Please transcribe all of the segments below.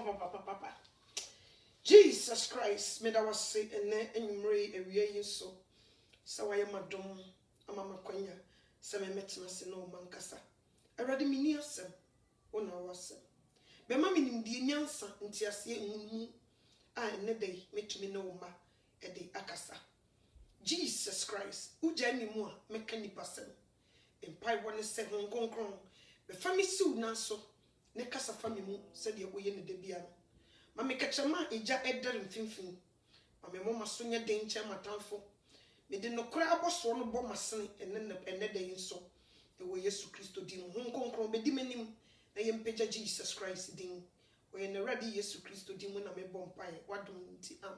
papa. Jesus Christ, made our say and enumerate a real so. So I am a dom, a mama quenya, some metnas no mancasa. I read me near some, on our son. Be mammy in the nyansa, until I see moon. I ne day, make me no ma, a day akasa. Jesus Christ, who jammy more, make any person. In pie 1 gong. The family soon now so. Ne kasa family mu said ye way in the debiano. Mammy catchama eja edder in finfin. Mammy mama soon ya danger my townful. Me did no cry about one bomb my son and then the day in so. The way Yesu Christo dim, Hong Kong, be dimenim, they impeja Jesus Christ dim. We in the ready Yesu Christo dim when I may bomb pie. What do you amen?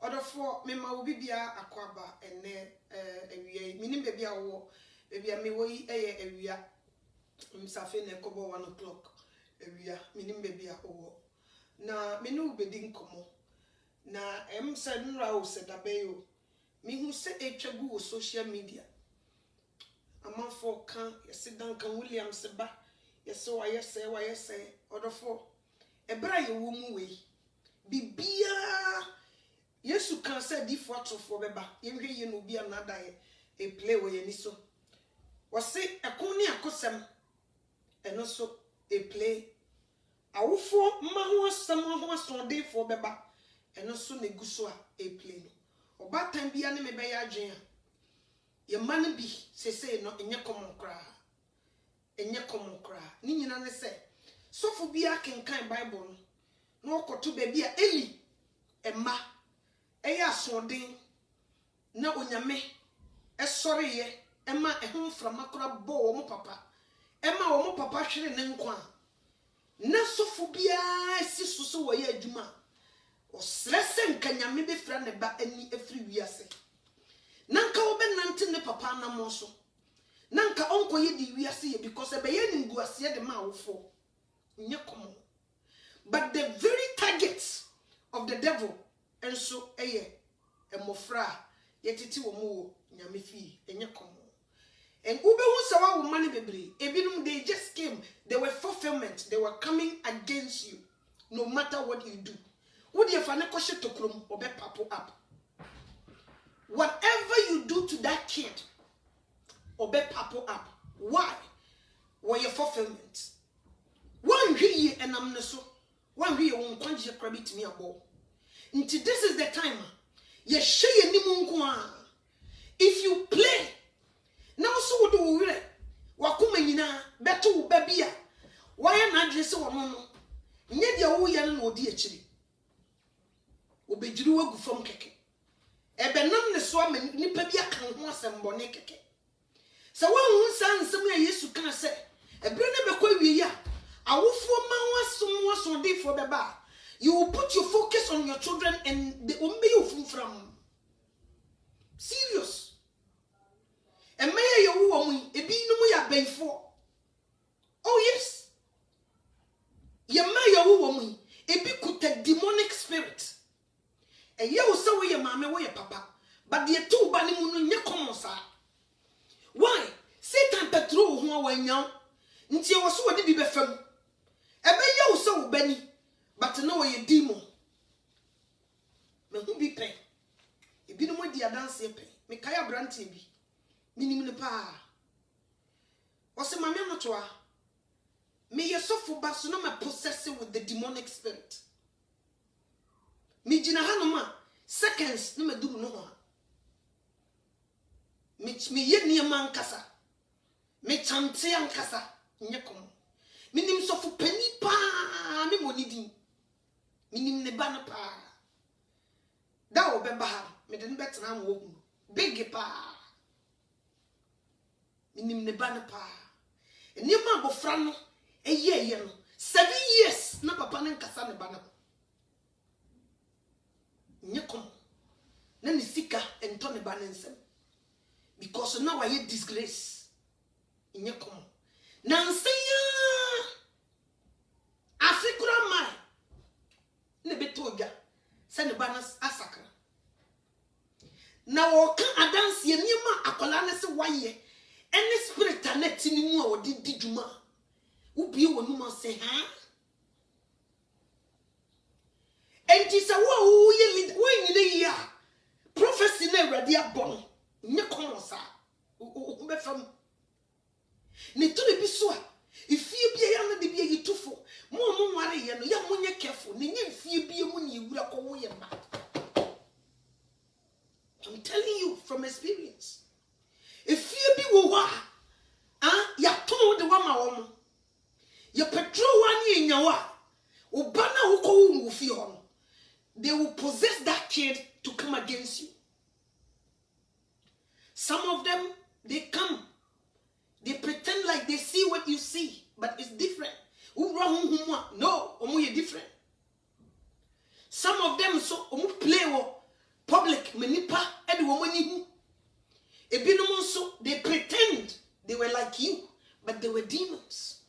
Other for me, ma will be aquaba and a meaning baby a war, baby a me way a Msafin e kobo 1 o'clock area minim baby a owo na me no bedin komo na se nra o se dabeyo mi hu se etwagu o social media amanfo kan yesi Duncan Williams se ba yesi wayese odofo ebra ye wo mu we bibia Yesu kan se di fo atofo beba yehwe ye no bia na dae e play we ye ni so wose ekon ni akosem and also a play. Our four mahua someone Sunday for beba, and also negusua a play. Or bad time be anime by a jam. Your money be, say, not in your common cry. In your common cry. Nina say, so for be a king kind Bible. No to baby a Eli, a ma, a ya swording. No, when you me, a sorry ye, a ma a home from Macra Bo, papa. Emma omo papa hwere ne nkwa na sofobia sisu so wo ye adwuma o srese nkanyame be fra ne ba ani afri wiase nanka wo be nante ne papa na mo so nanka onko ye di wiase ye because be ye ni nguase de ma wofo nye komo but the very target of the devil enso eye emofra ye titi wo mo nyame fi enye komo. And Ube Sawa money baby. Ebinum they just came. They were fulfillment. They were coming against you. No matter what you do. Would you find a question to krum or be papo up? Whatever you do to that kid or be papo up. Why? Were your fulfillment? One year and I'm not so. 1 year won't quench your credit me a ball. Until this is the time. Ye share ni mungu. If you play. Now so do we wakuma nyina beto babia why na adrese wo no nye dia wo ye na odi akiri obejiri wagu fam keke ebenam ne so am nipa bia kan ho asembone keke se wo hu san nsem ya Yesu kan se ebre ne bekọ wie ya awofo ma waso dey for beba you will put your focus on your children and the ombe you from serious. And may you woman, a be no more bay for. Oh, yes. Ye may your woman, a be could take demonic spirit. And you so way your mamma, way papa, but the 2 banning moon in your common side. Why? Satan patrol who are young, until you was so to be befriend. A bay you so Benny, but to know a demon. May who be pay? If you don't want the dance, pay. Make I brand TV. Minim ne pa o se mame no a me yesofo ba so na me possess with the demonic spirit me gina hanoma seconds na me duru no ho me ye niam ankasa me chante ankasa nye kom minim sofo pani pa me monidin minim ne ba na pa da obeba ha me de betra am wo big pa minim ne ba ne pa eni ma bofra no eye no 7 years na papa ne nkasa ne ba na nyekom na ni sika ento ne ba ne nsem because now I disgrace nyekom na nseya afikura ma ne betoga se ne ba na asakra na wo kan adanse eni ma akola ne se waye. Any spirit connecting you or did juma? Who be when you must say, huh? enti se wo ye lead wo nyine yi a prophecy na awrade abon nye komosa wo be fam ne to bi so a ifie bia ya na de bia yitufo mo nware ye no ya mo nye careful ne nye ifie bia mu ne ewura ko wo ye ma. I'm telling you from experience. If you be wo ya ton de wa ma wo mo. Ya petrol one in yawa. Ubana wo ko wo fi ho. They will possess that kid to come against you. Some of them, they come. They pretend like they see what you see, but it's different. No, omu different. Some of them so omu play wo public manipa edi wo mani hu. Ebinom so they pretend they were like you, but they were demons.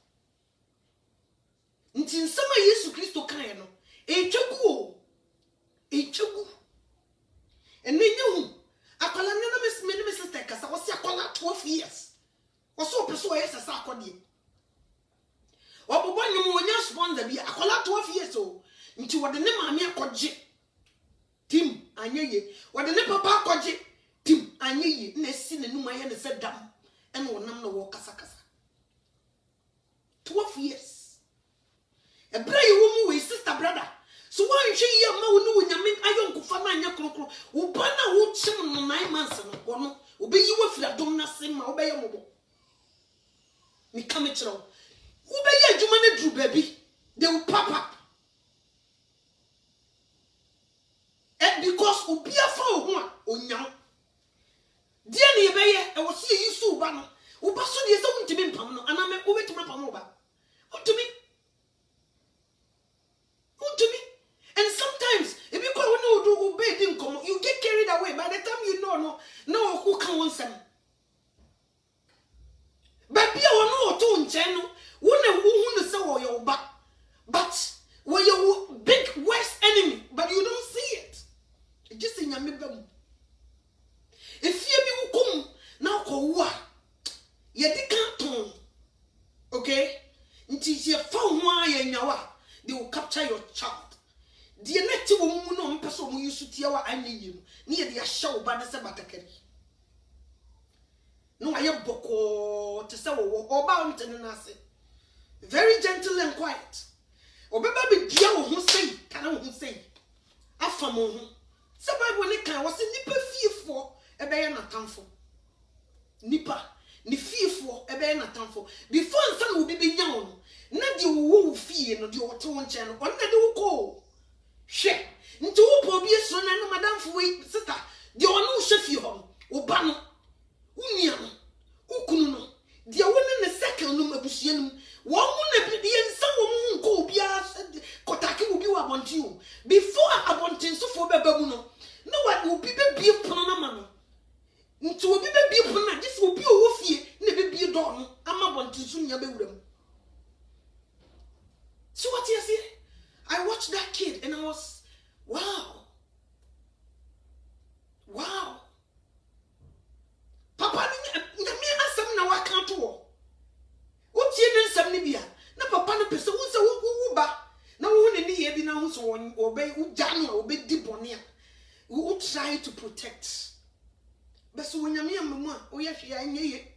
Nti nsama Yesu Kristo kan no, etwagu. Enenyu akwala nana me sister kasa wo se akwala 12 years. Wo so opeso wo yesa sa akode. Obobo nyum wonya sponsor bi akwala 12 years o. Nti wo de ne maame akogye. Tim anyeye. Wo de ne papa akogye. Tim anyeye. Na si nanum aye ne se dam. Ene wo nam na wo kasa. 12 years. Ebra ye wo mu we sister brother. So why you say ma wo no nyame ayon kufa na anya krokro. Wo ba na wo chim no 9 months no. Wo no obe yi wo fira dom na se ma obe ye mobo. Me come it wrong. Obe ye adwuma na dru baby. They will pop up. And because obia fa ho a onyam. Dia ne ye be ye e wo se yi su ba no. Wo ba so de se wo ntimi mpam no ana me wo betuma pam wo ba. Untumi. And sometimes if you call no do obey didn't come, you get carried away. By the time you know no who can want some. But be no to channel, who say your back. But when your big worst enemy, but you don't see it. Just in your middle. If you be come now call what? You can't. Okay? Until you found why in your they will capture your child. The neti wo mu no mpeso mu yusu tia wa anyeyim ne ye de ya hyew ba de se batakari no aye boko te se wo oba ontene na ase very gentle and quiet obeba be dia wo ho sei kana wo ho sei afa mo ho se bible ne kan wo se nipa fiefo ebe ye natamfo nipa ni fiefo ebe ye natamfo before nsan wo bi be nya wo na de wo fie no de wo to nche no on na de wo ko she nti wo po bi so na no madam fo we sister de onu hwe fie ho wo ba no unia no ukunu no de wo ne circle no mabusua no wo mu na bi de nsa wo mu nko obi a kotake obi wa abonti o before abonti so fo beba mu no na wa obi be bie pono na ma no nti obi be bie pono na dis obi o wo fie na be bie do no ama abonti so nya be wuram. So what you see? I watched that kid and I was, wow. Papa, me asam na waka to wo. Wo tie ne nsam ne bia. Na papa no pese wo se wo ba. Na wo ne ne ye bi na wo so obey wo gya no obey di bone a. Wo try to protect. Beso wo nyame amamu a wo ye hwe anya ye.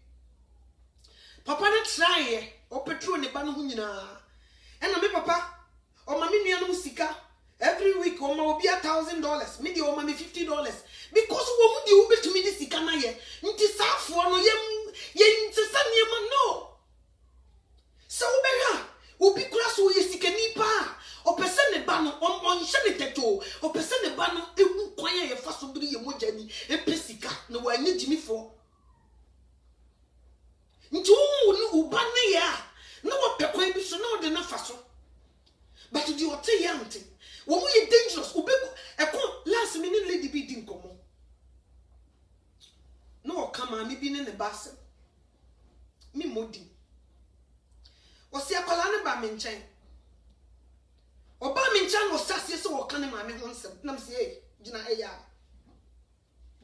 Papa no try ye, o petrol ne ba no ho nyina. And my papa, or my minion sika, every week, or my $1,000, maybe or my $50. Because woman, you will to me this sika na ye, nti sa for no ye no. So bega, ubi class wo ye sika nipa, or person the bano, on shaniteto, or person the bano, e kwanya ye faso bri ye mojani, e pesika, no wa need Jimmy for. Nti wo ubane ya. No what pekwan bi so no de na faso but the hotel yante wo mu ye dangerous obego eko last minute lady bi di nkomo no kama mi bi ne base mi modi o se akwala ne ba me nchen oba me nchen no sase se wo kan ma me ho nsem na me se gina eya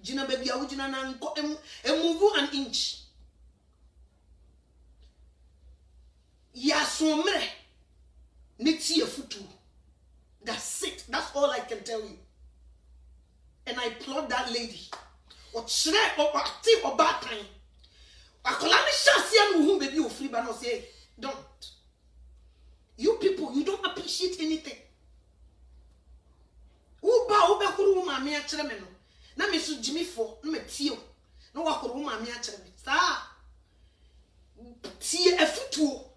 gina ba bia wo gina na nko move an inch. Ya somre ne tie futu That's it. That's all I can tell you. And I applaud that lady. Or shred or active or bad time. Akolani shasian who baby you free but no say don't. You people, you don't appreciate anything. Uba kuru mami achire me no. Na me so Jimmy for no me tie o. No wa kuru mami achire me. Sa tie efutuo.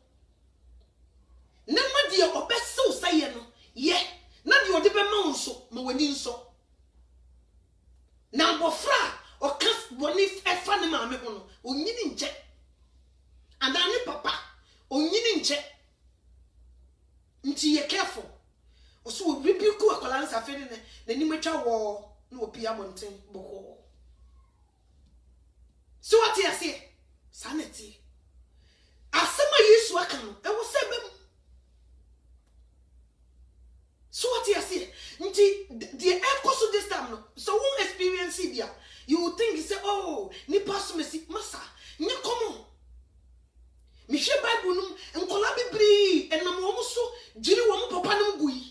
Na ma de obese o saye no. Ye. Na de ode be ma nso, ma wani nso. Na bofra o kas boni efa ne mami ho no. Onyini nche. Adani papa, onyini nche. Nti ye careful. Oso we rebuke akwala nsa fe ne nani matwa wo na opia bonten boko. So what you say? Sanity. Asema Yesu aka no, e wo sebem. So what you say? Nti the echo this time no. So won't experience it there. You will think, you say, oh, ni pass me si masa, ni komo. Mi she Bible num, enkola bibri, enam wo so, jiri wo papa num gui.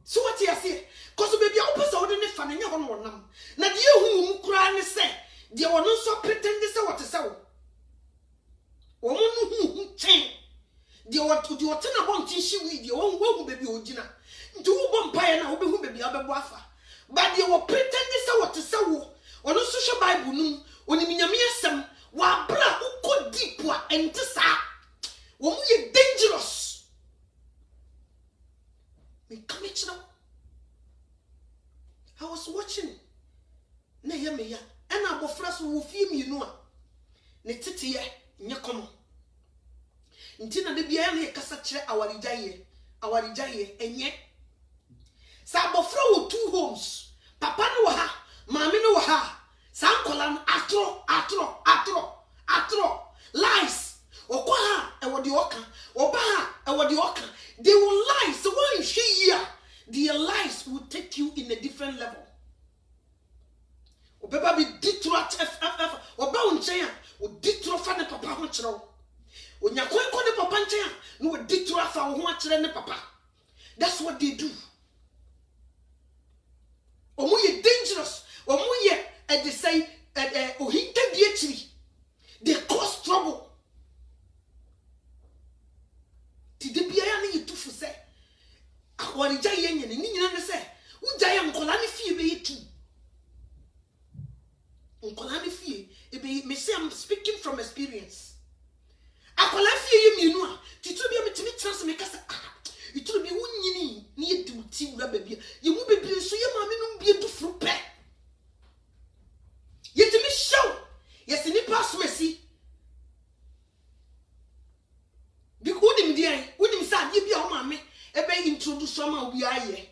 So what you say? Cause baby, I open so ne fa na nya hono wonam. Na de ehu mu kura ne se, de wono so pretend say what say wo. Wo mu no hu chen. De what na bon tin shi wi de wo hu baby ogina. Nti wo bom pae na wo be hu baby abebo afa. But they were pretending say what to say wo. Ono social Bible num, oni minyame asem, wa bra uko deep wa enti sa. Wo mu ye dangerous. Me come it now. I was watching. Na ye me ya. And abofra so wo fie mi nu a. Ne tete ye nye komo. Nti na de bia na ye kasa kire awarijaye enye. Sa abofra wo 2 homes. Papa no ha, mama no ha. Sa nkola atro. Lies. Okwa ha e wo de oka. Oba ha e wo de oka. They will lie. So when you hear their lies will take you in a different level. Obeba be ditro oba unchen o ditro fa ne papa ho kire wo. Onyakon ko ne papa nchen no ditro afa wo ho kire ne papa. That's what they do. Omo ye dangerous. Omo ye they say ohinta dietri. They cause trouble. Ti de bia ya na yetufu se. Akwari jaye nye ni nyina ne se. Ujaya nkola ne fie be yetu. Nkola ne fie e be me say I'm speaking from experience. Akwala fie ye mienu a titu bia metimi trans me kasa ituru bi wunyini ni ye duti wura babia ye mu bebire so ye maame no bia du furu pe ye timi show yes ni pass mesi bi ko dim dia wonim sa ye bia o maame e be introduce ma obi aye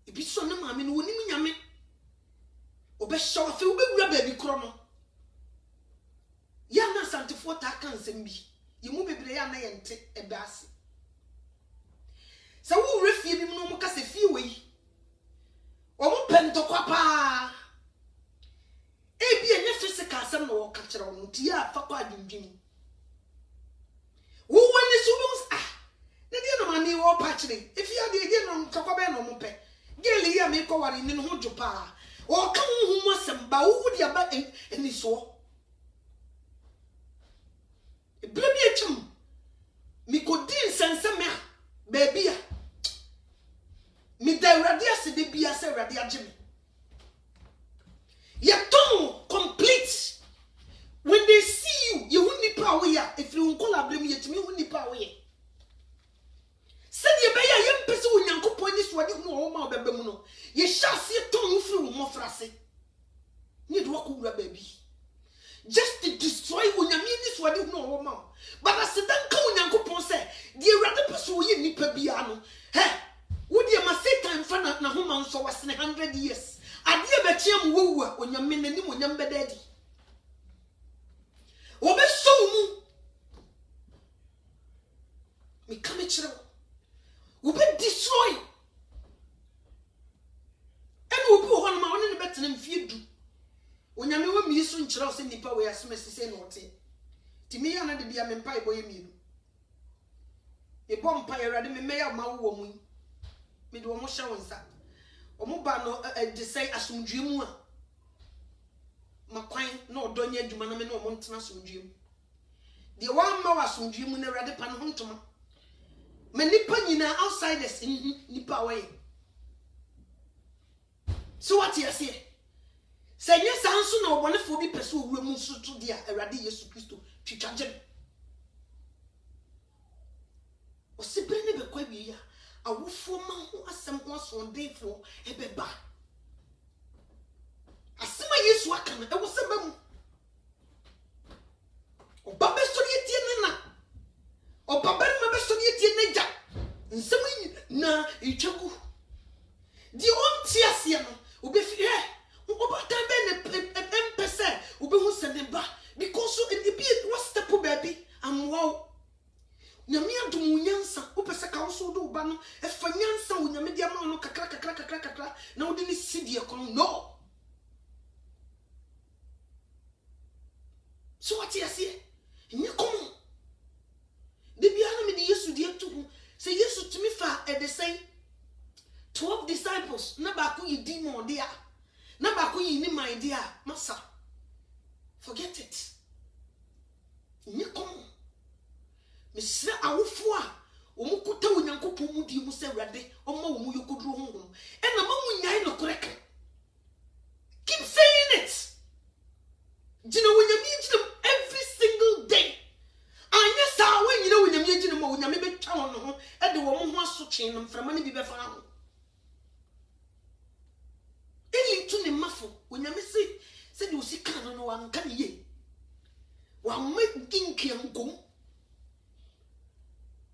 e bi so na maame no wonim nyame obe show afi obe wura baby kro no ya na santifo ta kan sem bi ye mu bebire ya na ye nte e be ase. So who refuse me no muka se fie we. Omo pentokwa pa. E bi enye physical asem no ka kire wo nti ya fa kwa adwindwim. Wo wani so bo na dia no mani wo pa kire. If you dey dey no ntokwa be no mo pe. Geli ya me ko wari ni no ho dwopa. O ka hu mo asem ba wo dia ba eni so. E blebi echum. Mi ko din sense me a baby a mi da radia se de bia se radia jimi. You don't complete. When they see you, you won't be power ya. If you won't call a blame yet, me won't be power ya. Send your bay a young person when you go this what you know, my baby mono. You shall see a tongue through more frase. Need walk over baby. Just to destroy when you mean this what you know, mom. But I said, don't come when you go say, dear rather pursue you nipa biano. Hey, would you must say time for na home so was 100 years? I dear bet you woo when you mean any when you're daddy. Obe so mu. Me come at you. Obe destroy. And we put on my own in the better than few do. When you know me soon chross in the power as Messi say naughty. To me, I know to be a empire boy. e bom pa Awurade me meya ma wo mu me de wo mo hye wonsa omo ba no de say asomdwe mu a makwan na odonya adwuma na me na omo ntena asomdwe mu de wan ma wasomdwe mu na Awurade pa no hontoma me nipa nyina outsiders nipa way so what you say say nye sanso na obonefo bi pese owura mu nso to dia Awurade Yesu Kristo twitwaje o sibre ne be kwa bi ya awofo ma ho asem ho asondefo ebeba asema Yesu aka na ewo seba mu oba be so yetie ne na oba be ma be so yetie ne ja nsem na itwagu di onti ase no obefi oba tan be ne empese obehu sedeba because so e be what step baby am wow nyame adum nyansa opese ka wo so do ba no e fa nyansa wo nyame dia ma no kakra na wo de ni sidie kon no so what you say ni kom de bia na me de Yesu die to say Yesu to me fa e de say 12 disciples na ba ko yi demon dia na ba ko yi ni my dia masa forget it ni kom mesra awofo a omukuta onyankopon mu di mu se Awurade omma wo mu yokoduro honhom e na ma munyai no koreka keep saying it jina wonyami jina every single day anya sa wa nyina wonyami jina ma wonyami betwa won ho e de wo ho aso twen no mframa ne bi befa ho eli tu ne mafo wonyami se de osika no no wanka ne ye wa ma ginkia nkom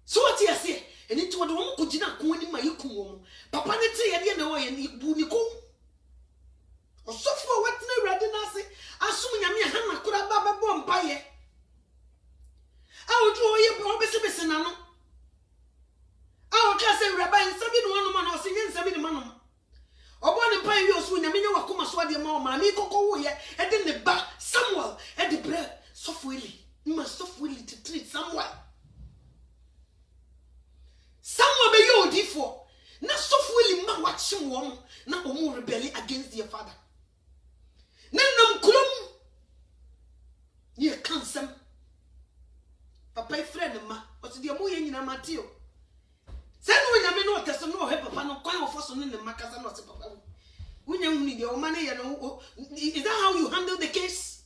so what you say and it would won ko gina ko ni ma yikum wo papa ne te ye de na wo ye ni bu ni ko osofo wat na Awurade na ase asum nyame ha na kura ba bo mpaye a odu oye bo bese na no a o ka se Awuraba nsabi no no ma na o se nsabi ni ma no obo ne mpaye wi osu nyame nya wakoma so ade ma o ma mi kokko wo ye e de ne ba Samuel e de bre sofo eli ma sofo eli to treat Samuel be yo difo na sofuli ma wachim wo na omu rebelli against their father na nam kulom ye kansam papa friend ma o ti de mo ye nyina matio se no nyame no teso no he papa no kwan ofo so ne makasa no se papa wunya huni de o ma ne ye no is that how you handle the case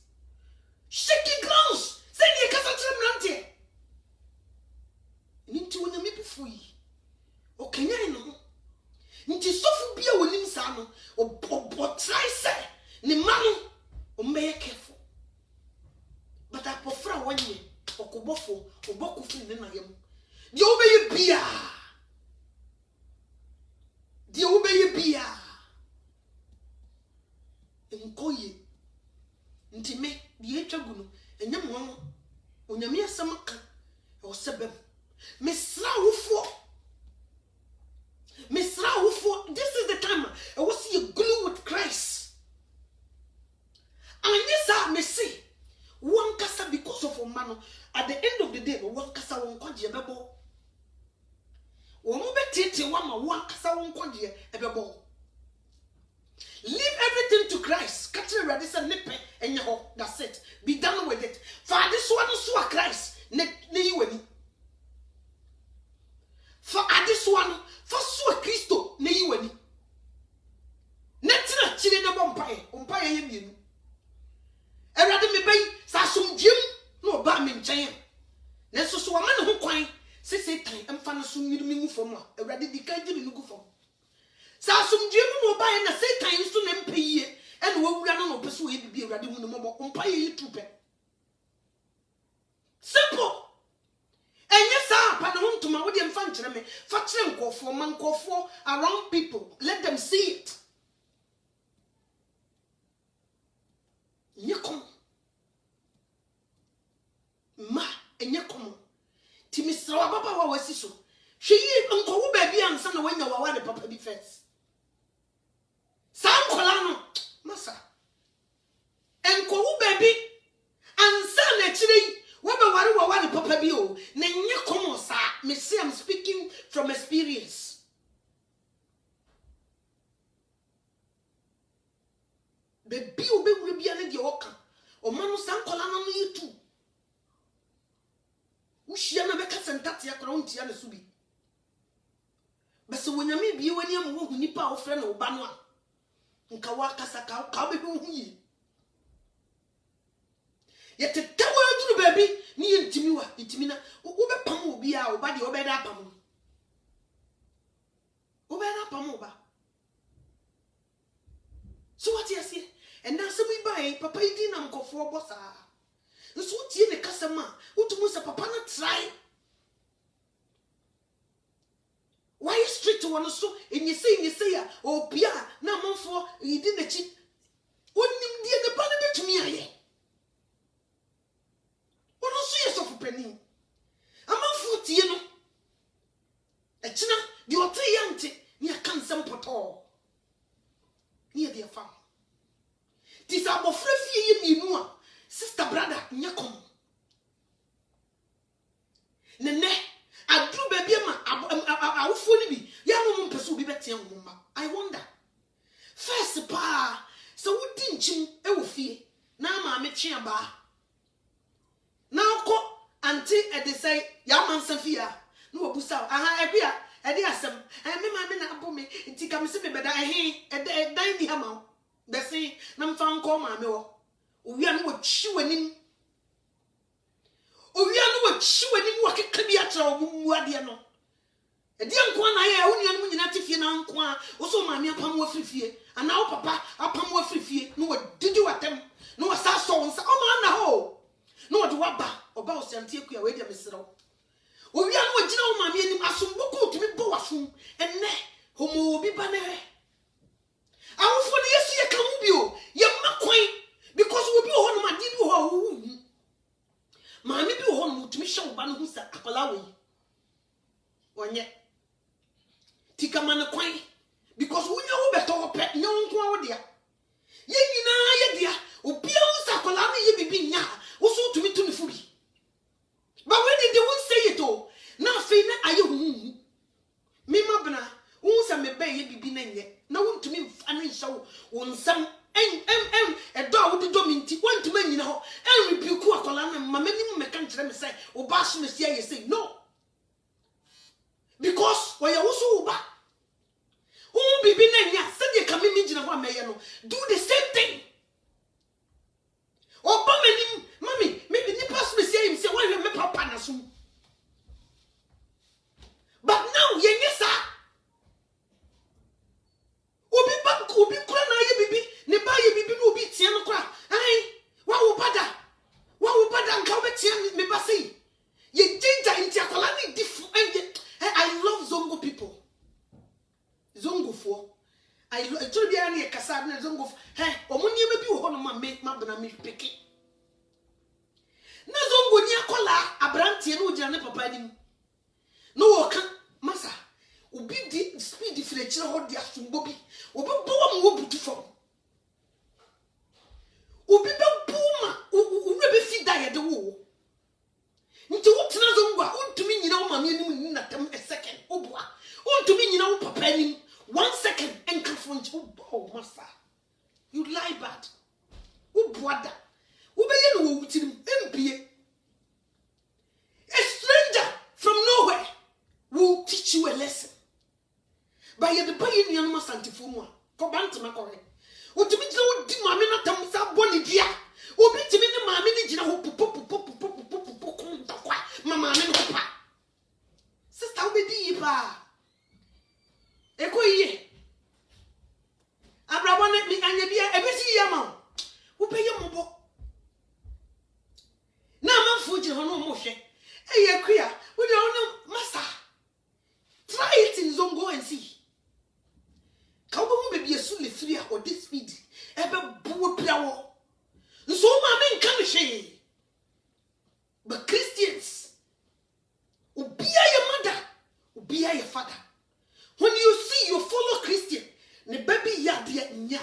shaky grounds se ye kasa tremrante ninti wunya mi bufui o kenya no nti sofu bia wonim sa no o try say ni manu o meye careful but apofra wanye okobofo obokufu ne na yam de obeye bia nkoye nti me de etwagu no enyam won onyame asem ka o sebem mesra wofo this is the time I will see you glue with Christ and yes I may see one kasa because of a man at the end of the day one kasa won kwaje bebo wo mo betete one kasa won kwaje ebebo leave everything to Christ catch ready say nepe enye ho that's it be done with it for this one so a Christ ne yiwani for this one for so Kristo ne yiwani netina chire na bompaye ye mienu Awurade me bai sa somdiem no ba me nchen ne so so ma ne ho kwan se Satan emfa no so nyirimi mu fam a Awurade di ka gimi nugu fam sa somdiem no ba ye na Satan so na mpeyie e no wawura no pese wo ye bibi Awurade hu no mo mpaye ye tupe simple enye sa pa no ntoma wo de mfa nkyere me fa kire nkofo man nkofo around people let them see it nyekom ma enyekom timisra wa baba wa wasi so hweyi nkowo ba bi ansa na wanya wa ware papa bi first san kola no masa enkowo ba bi ansa na kire yi wo ba ware wa ware papa bi o na nyekom sa me siam akola no yitu ushia na beka sentati ya kora untia na subi bese wonyame bie wani am wo nipa ofre na oba no a nka wakasa ka be hu yi yete tawa duru baby ni yentimi wa itimi na wo be pam obi a oba de oba da pam oba da pam oba so what you say and na se we buy papa idi na mkofo bossa nso tie ne kasama utumu se papa na try why street one so enye say ya obia na monfo idi na chi onim die ne ba na betumi aye ono so yeso fu pani amanfo tie no echina di ote yante ni akansam poto ni e dia fam ti sa bo frefie ye mienu a sister brother nyakom nene adru baby ma awofo ni bi ya no mpeso bi betia mumma. I wonder first pa so wudi nchim e wo fie na ma me twe ba na ko anti e de say ya mansa fia no obusa aha ebia e de asem me ma me na abo me nti kam se me beda ehe e dan ni hama bese na mfa nko ma me wo owia no wotwi wanim wo keka bi atra omu ade no e de nko na ya wo nuanu nyina tifie na nko a wo so ma me apam wo frifie ana wo papa apam wo frifie no wo didi watem no wo sa so nsa o ma na ho no wo de waba oba osiante akua we de mesrew owia no gina wo ma me anim asomboko tumi bo wasum enne homo obi banere awofo ne yesu ye kan bio ye makwan because we be ho no ma di bi ho ma me bi ho no tumi hye wo ba no hu sa akola we onye tika man kwan because wo nya wo beto wo pe nya nko a wo dia ye nyina ye dia obi a wo sa akola no ye bibi nya wo so tumi tumi fu bi but when they won't say it all na fe na aye hu me mabna wo sa me be ye bibi na nye na wo tumi mfa na hye wo nsam edo a wo de dominti want to nyina ho rebuke akola na mama nim me kan kire me say wo ba so me sia ye say no because when you also ba bibi na nya se de ka me gina ho ameye no do the same thing oba manim mami maybe ni pass me say him say why me papa na so but now ye nyesa obi kura na ye bibi ne ba ye bibi no obi tie no kura ai wa wo bada nka wo betie me ba sei ye jinja inti akola ni difu I love Zongo people. Zongo for I told you any kasa na Zongo hey omuni me bi wo no ma bana me peke na Zongo ni akola abrantie no gira ne papa nim no wo ka masa obi di speed frechire ho dia sumbo bi obi bo mo butu fo obi be buma o rebe fi da ye de wo nti wo tena Zongo a untumi nyina wo mame anim na tem a second obua untumi nyina wo papa anim 1 second and confront oh masa you lie bad obua da wo be ye no wo wutirim empie a stranger from nowhere will teach you a lesson by the buy ni anuma santifo mu a ko bantema ko he utumi gina wo di mame na tam sa boni dia obi timi ne mame ni gina ho pupu mama me no pa sister we di ba ekoyiye abrabo ne mi anya bia ebesi ye ma wo be ye mobo na manfo gina ho no mo hwe eye kua wo de ono masa try it in Zongo and see ka wo mo be bia su le free a or this speed ebe buwo pia wo nso ma me nka no hwe but Christians ubia your mother ubia your father when you see you follow Christian ne baby ya de nya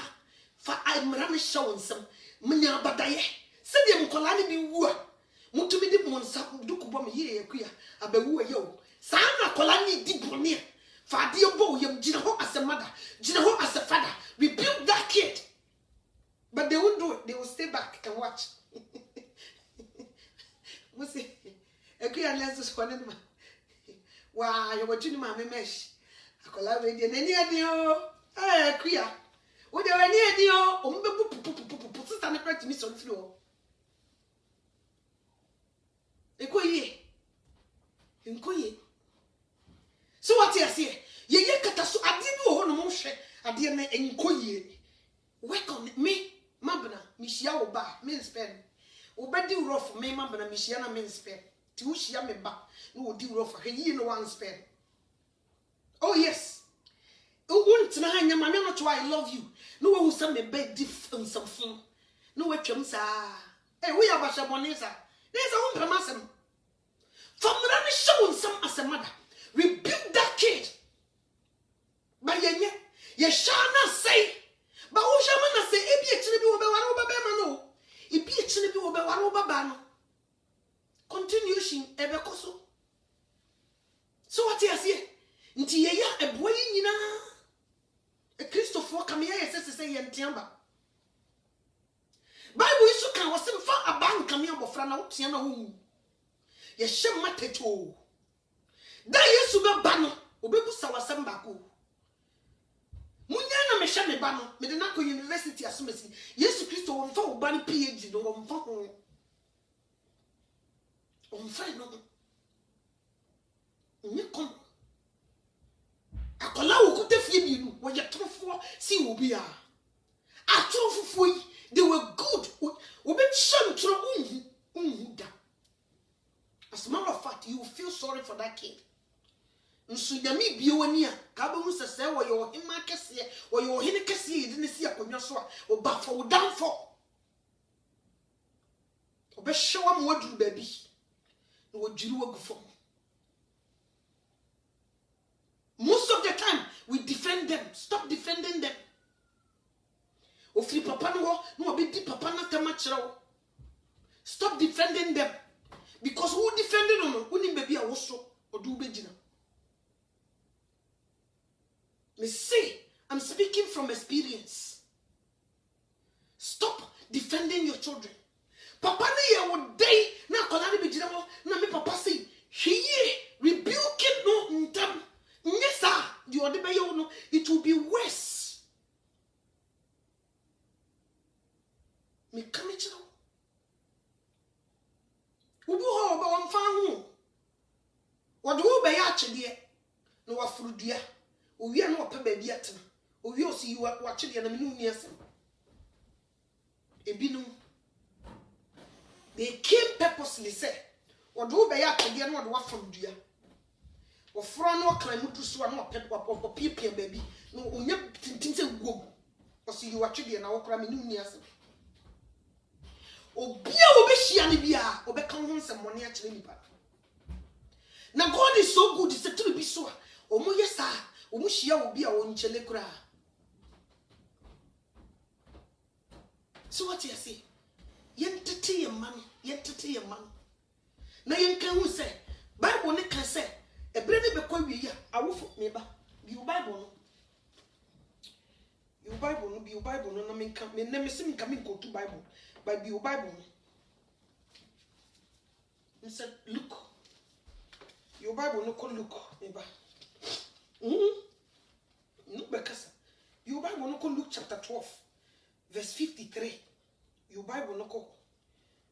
fa ai mra me show nsam mnya badaye se de mkola ne bi wu a mutumi di monsa dukubo me ye yakua abawu ye o sa na kola ne di bone fa de bo yam gina ho as a mother gina ho as a father rebuke that kid but they won't do it. They will stay back and watch Ekuya lenses for them. Wow, you're watching my mesh. I collaborate in any idea. Ekuya. What are any idea? Put stand up to me on the floor. Ekuye. Inkoye. So what you say? Ye katasu adibi wo no mo hwe ade na enkoye. Work on me, mabna, mishia oba, mean spend. Obedi rough me mabna mishia na mean spend. Ti wo hia me ba, no odi rough he yi no one spend. Oh yes. Won't na hanya ma me no to I love you. No one who send me bed different something. No we twem sa. Eh we abasha bonesa. There's a home premasem. From running show some as a mother. Rebuke that kid. But ye shall not say. But who shall not say, if you actually be over no? If you actually be over bano. Continuation, ebekoso. So what you say? Nti ye ya a boy yina. A Christopher come here, says to say, Yantiamba. Bible is so can was some far a bank come here, but Frana, Tiana who. Ye shem mateto. Da yesu be bano, obebu sawa sambako. Munya na me hye me ba no me de na ko university asomesi Yesu Kristo won fa oba ni PhD no won fa ho on fa no ni kom akola wo kuta fie bi nu wo ye trofo si obi a atrofo yi they were good obi sham tro unhu da. As a matter of fact, you will feel sorry for that kid. Nsuyami biwania kabe sese wo yo hima kese wo yo hine kese yi dine si akonwa so a oba for wo dan for obe hyewa mo aduru baby no wo jiri wo gufo. Most of the time we defend them. Stop defending them. Ofri papa no ho no obe di papa na tema kire wo. Stop defending them because who defending no woni baby a wo so odu begina. Me say, I'm speaking from experience. Stop defending your children. Papa na ye wo day na kola ni bejira mo na me papa say, "Heye rebuking no ntam. Nyesa di ode be ye no, it will be worse." Me come chira. Ubu ho ba won fa ho. Wo de wo be ya chede no wa furudua. Owi na opa ba bi atena owi osi wa chede na me nu asem ebinum they came purposely say odo be ya akede na odo wa furudua wo furo na okran mutu so na opa pipia ba bi no onya tintin se guom osi wa chede na wo kra me nu asem obia wo be hia ne bia obeka ho nsem mone a kire nipa na God is so good se turu bi so a omo yesa omuhia obi a wonchele kura. So what you say? Yentete your man. Na yenka hu say Bible ne kan say ebre ne bekọ wi ya awofo me ba. Bi Bible no. Bi Bible no na menka me na me se menka me go to Bible. But bi Bible no. Me said look. Your Bible no call look me ba. Look bekasa. Your Bible no call Luke chapter 12 verse 53. Your Bible no call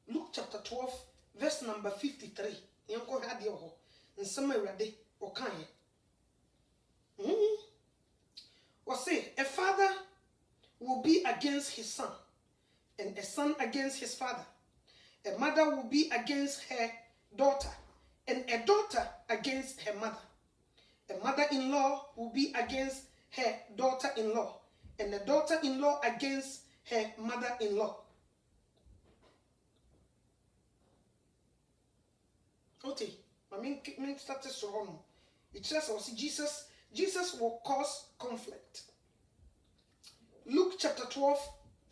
Luke chapter 12 verse number 53. Yanko hade ho. Nsema awrade o kan ye. What say a father will be against his son and a son against his father. A mother will be against her daughter and a daughter against her mother. A mother-in-law will be against her daughter-in-law, and a daughter-in-law against her mother-in-law. Okay, I mean started so. It says also Jesus will cause conflict. Luke chapter 12,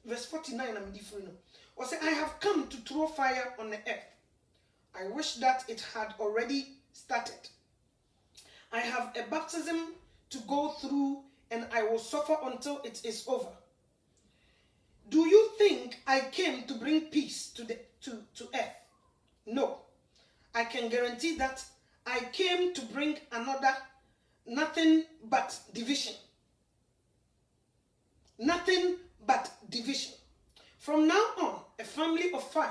verse 49. I'm different. Or say, I have come to throw fire on the earth. I wish that it had already started. I have a baptism to go through, and I will suffer until it is over. Do you think I came to bring peace to earth? No. I can guarantee that I came to bring nothing but division. Nothing but division. From now on, a family of 5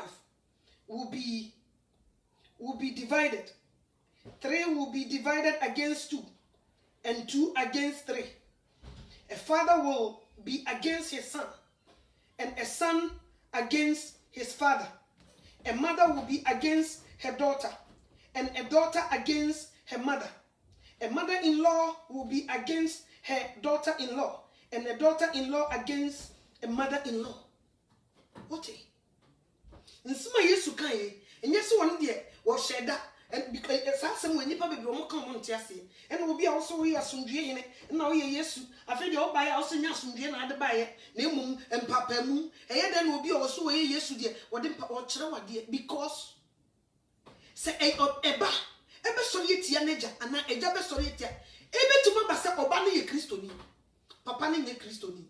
will be divided. 3 will be divided against 2, and 2 against 3. A father will be against his son, and a son against his father. A mother will be against her daughter, and a daughter against her mother. A mother-in-law will be against her daughter-in-law, and a daughter-in-law against a mother-in-law. What? Nsima Yesu kan ye, enye se won de wo sheda, and because asasem when nipa bebi o kan mo ntiase, and obi a wo so we asundue yene, na wo ye Yesu, afi de obaye a wo so nya asundue na ade baye, na emum empapamu, eye de na obi a wo so we Yesu de, wo de o kire wade because se eba so ye tia neja ana eja be so ye tia, ebe tuma ba se oba na ye Kristoni, papa na ye Kristoni,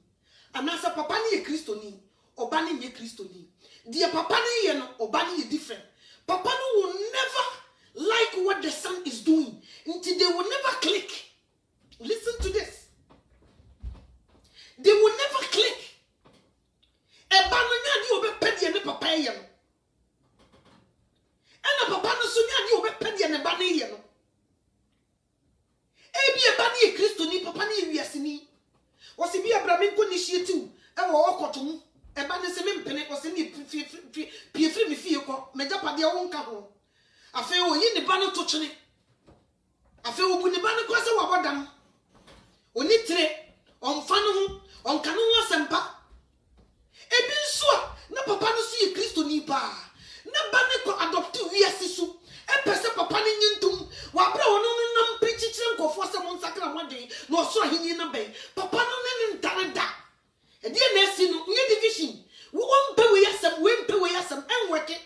ana se papa na ye Kristoni, oba na ye Kristoni. Dear papa ni ye no oba ni ye different. Papa no will never like what the son is doing until they will never click. Listen to this. They will never click. Eba no nya di obe pedi ne papa ye no. Ena papa no so nya di obe pedi ne ba ne ye no. Ebi eba ni ye Kristo ni papa ni ye wiase ni. Wose bi Abraham ko initiative e wo okoto eba ne se me mpene o se ni piefri mi fie ko meja pade wo nka ho afi o yi ne ba no to twene afi o bu ne ba no ko se wa bodam oni tire on fa no ho on ka no ho asempa ebi nso a na papa no so ye Kristo ni pa na ba ne ko adopt wi asisu e pese papa ne nyintum wa bra wo no nam pichichire nkofo se mo nsakra modwen na o so ahenni na ben papa no ne ntare da e die na esi no nye division wo mpe we yasam enweke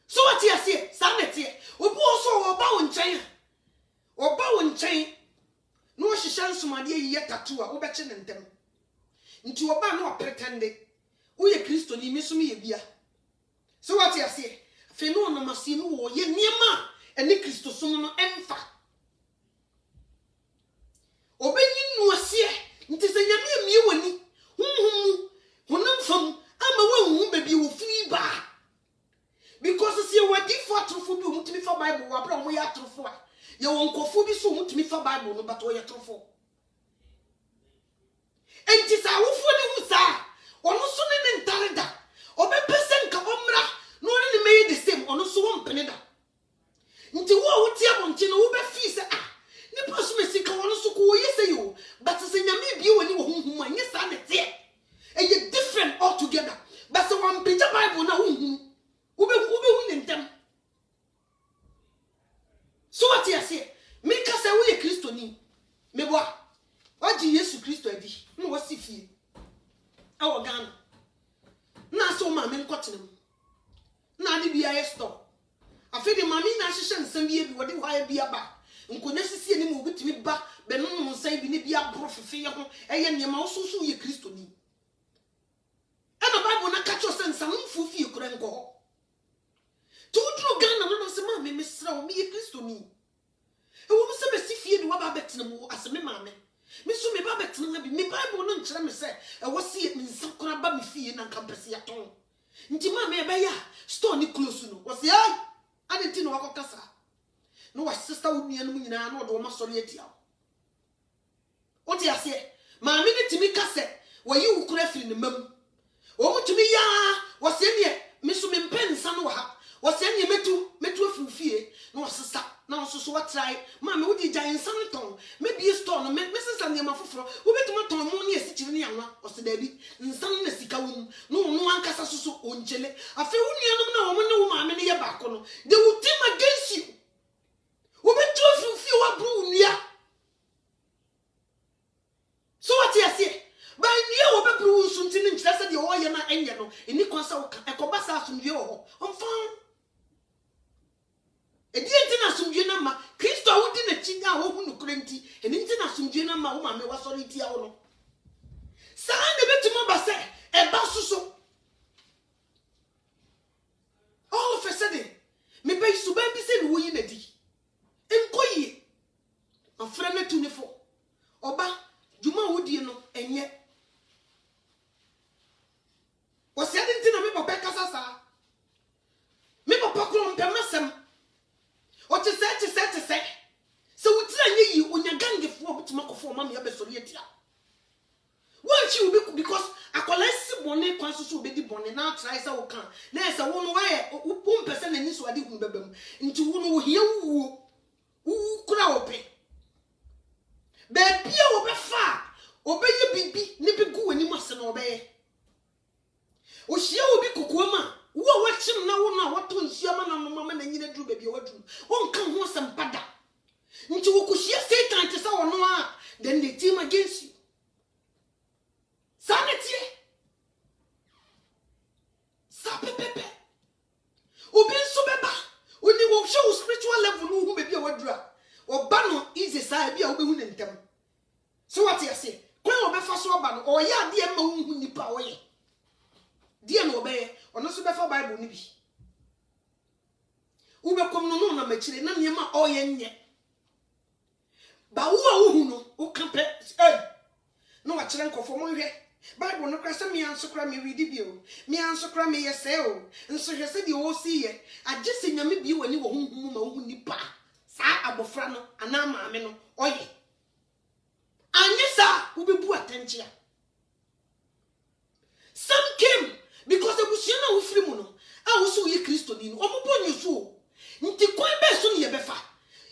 so what you say sanete obi oso oba wo nchen no hihye nsomade yiye tattoo a wo beche ne ntem nti oba na o pretende wo ye Kristo ni mi so me ye bia so what you say fe no no masi no wo ye niema ene Kristo so no emfa obenyi no asie nti se nyame mie wani hunhum honam fam ama wanhu baby wo free ba because see we di for trufo bi mutimi fa Bible wa bra mo ya trufo a ye won kofo bi so mutimi fa Bible no but wo ya trufo enti sa wo fo ni hu sa ono so ne ntare da obe pese nka omra no ne me the same ono so wo mpene da nti wo ti abonche no wo be fi se ni paso me sika ono so ko wo yese yo but se nyame bi woni wo hunhum anye sa ne te e different altogether but so one page Bible na hunhum ube win them. So what you say? Me ka say we Kristo ni. Me boa. Oji Yesu Kristo adi. No wasi fie. Awo Ghana. Na so ma me nkotenem. Na ade bia ye store. Afi de mami na hihye nsem bia bi wode hwa bia ba. Nkonya sisi ni mu obitimi ba be no no nsan bi ne bia bro fefe ye ho eye niema osusu ye Kristo ni. Ena Bible na ka cho sen sam mfu fie kura nko. Tudru Ghana no se ma me mesra o me ye Kristo ni. E wo se be sifie de wa ba betenam wo aseme ma me. Me so me ba betenam bi me Bible no nkyere me se e wo se me nsakora ba me fie na kampese ya ton. Nti ma me be ya store ni close no. Wo se ai anti no wakokasa. No wa sister wo nua no nyina na do ma sori atia. O ti ase ma me ne timi kase wo yi wo kura firi ne mam. O mu timi ya wo se ne me so me mpensa no wa ha. Was any metu fufie no sister na so what try ma me wodi giant santon maybe a store no Mrs. and my foforo wo betuma ton mo ne esichiri ne anwa o se da bi nsan na sika wum no ankasa so onjele afi wo nuanom na wo ne wo ma me ne ye ba ko no they will team against you wo betu fufie wa bru nua so what you say ba nua wo be bru sunti ne nkyira se de wo ye na enye no eni konsa wo ka ekoba sa asumdwe wo onfan Edienti na sumdwe na ma Kristo awudi na chinya wo hu nukrenti enti na sumdwe na ma wo ma me wasori ti awo no sa na betimo ba se e ba suso all of a sudden try say wo kan na say wo no why wo mpese na ni so ade hu bebam nti wo no wo hia wo kura ope be bia wo be fa obeye bibi ne bi gu wani mase na obeye o hia obi kokoma wo wachim na wo na wato nsiama na mama na nyina duru bebia wadu won kan ho sempada nti wo kuhia Satan te say wo no a then they team against you sanity sapepepe obi nso beba oni wo show spiritual level no hu bebia wadura oba no easy say bia obehu ne ntem so what you say kwen obefa so oba no oye ade ma hu nipa oye die no obeye ono so befa bible ni bi ubekom no na machire na niema oye nye ba wo a wo hu no wo kampe no wa kire nkofo mo hwe bible no kra se me ansokra me read bio me ansokra me yese o nso hwe se de wo si ye agese nyame bi wani wo hu ma hu nipa sa abofra no ana maame no oye anyesa ubebu attention some came because the busiana wo free mu no a wo so ye Kristo ni no omobo nyeso nti kwan be so ne ye befa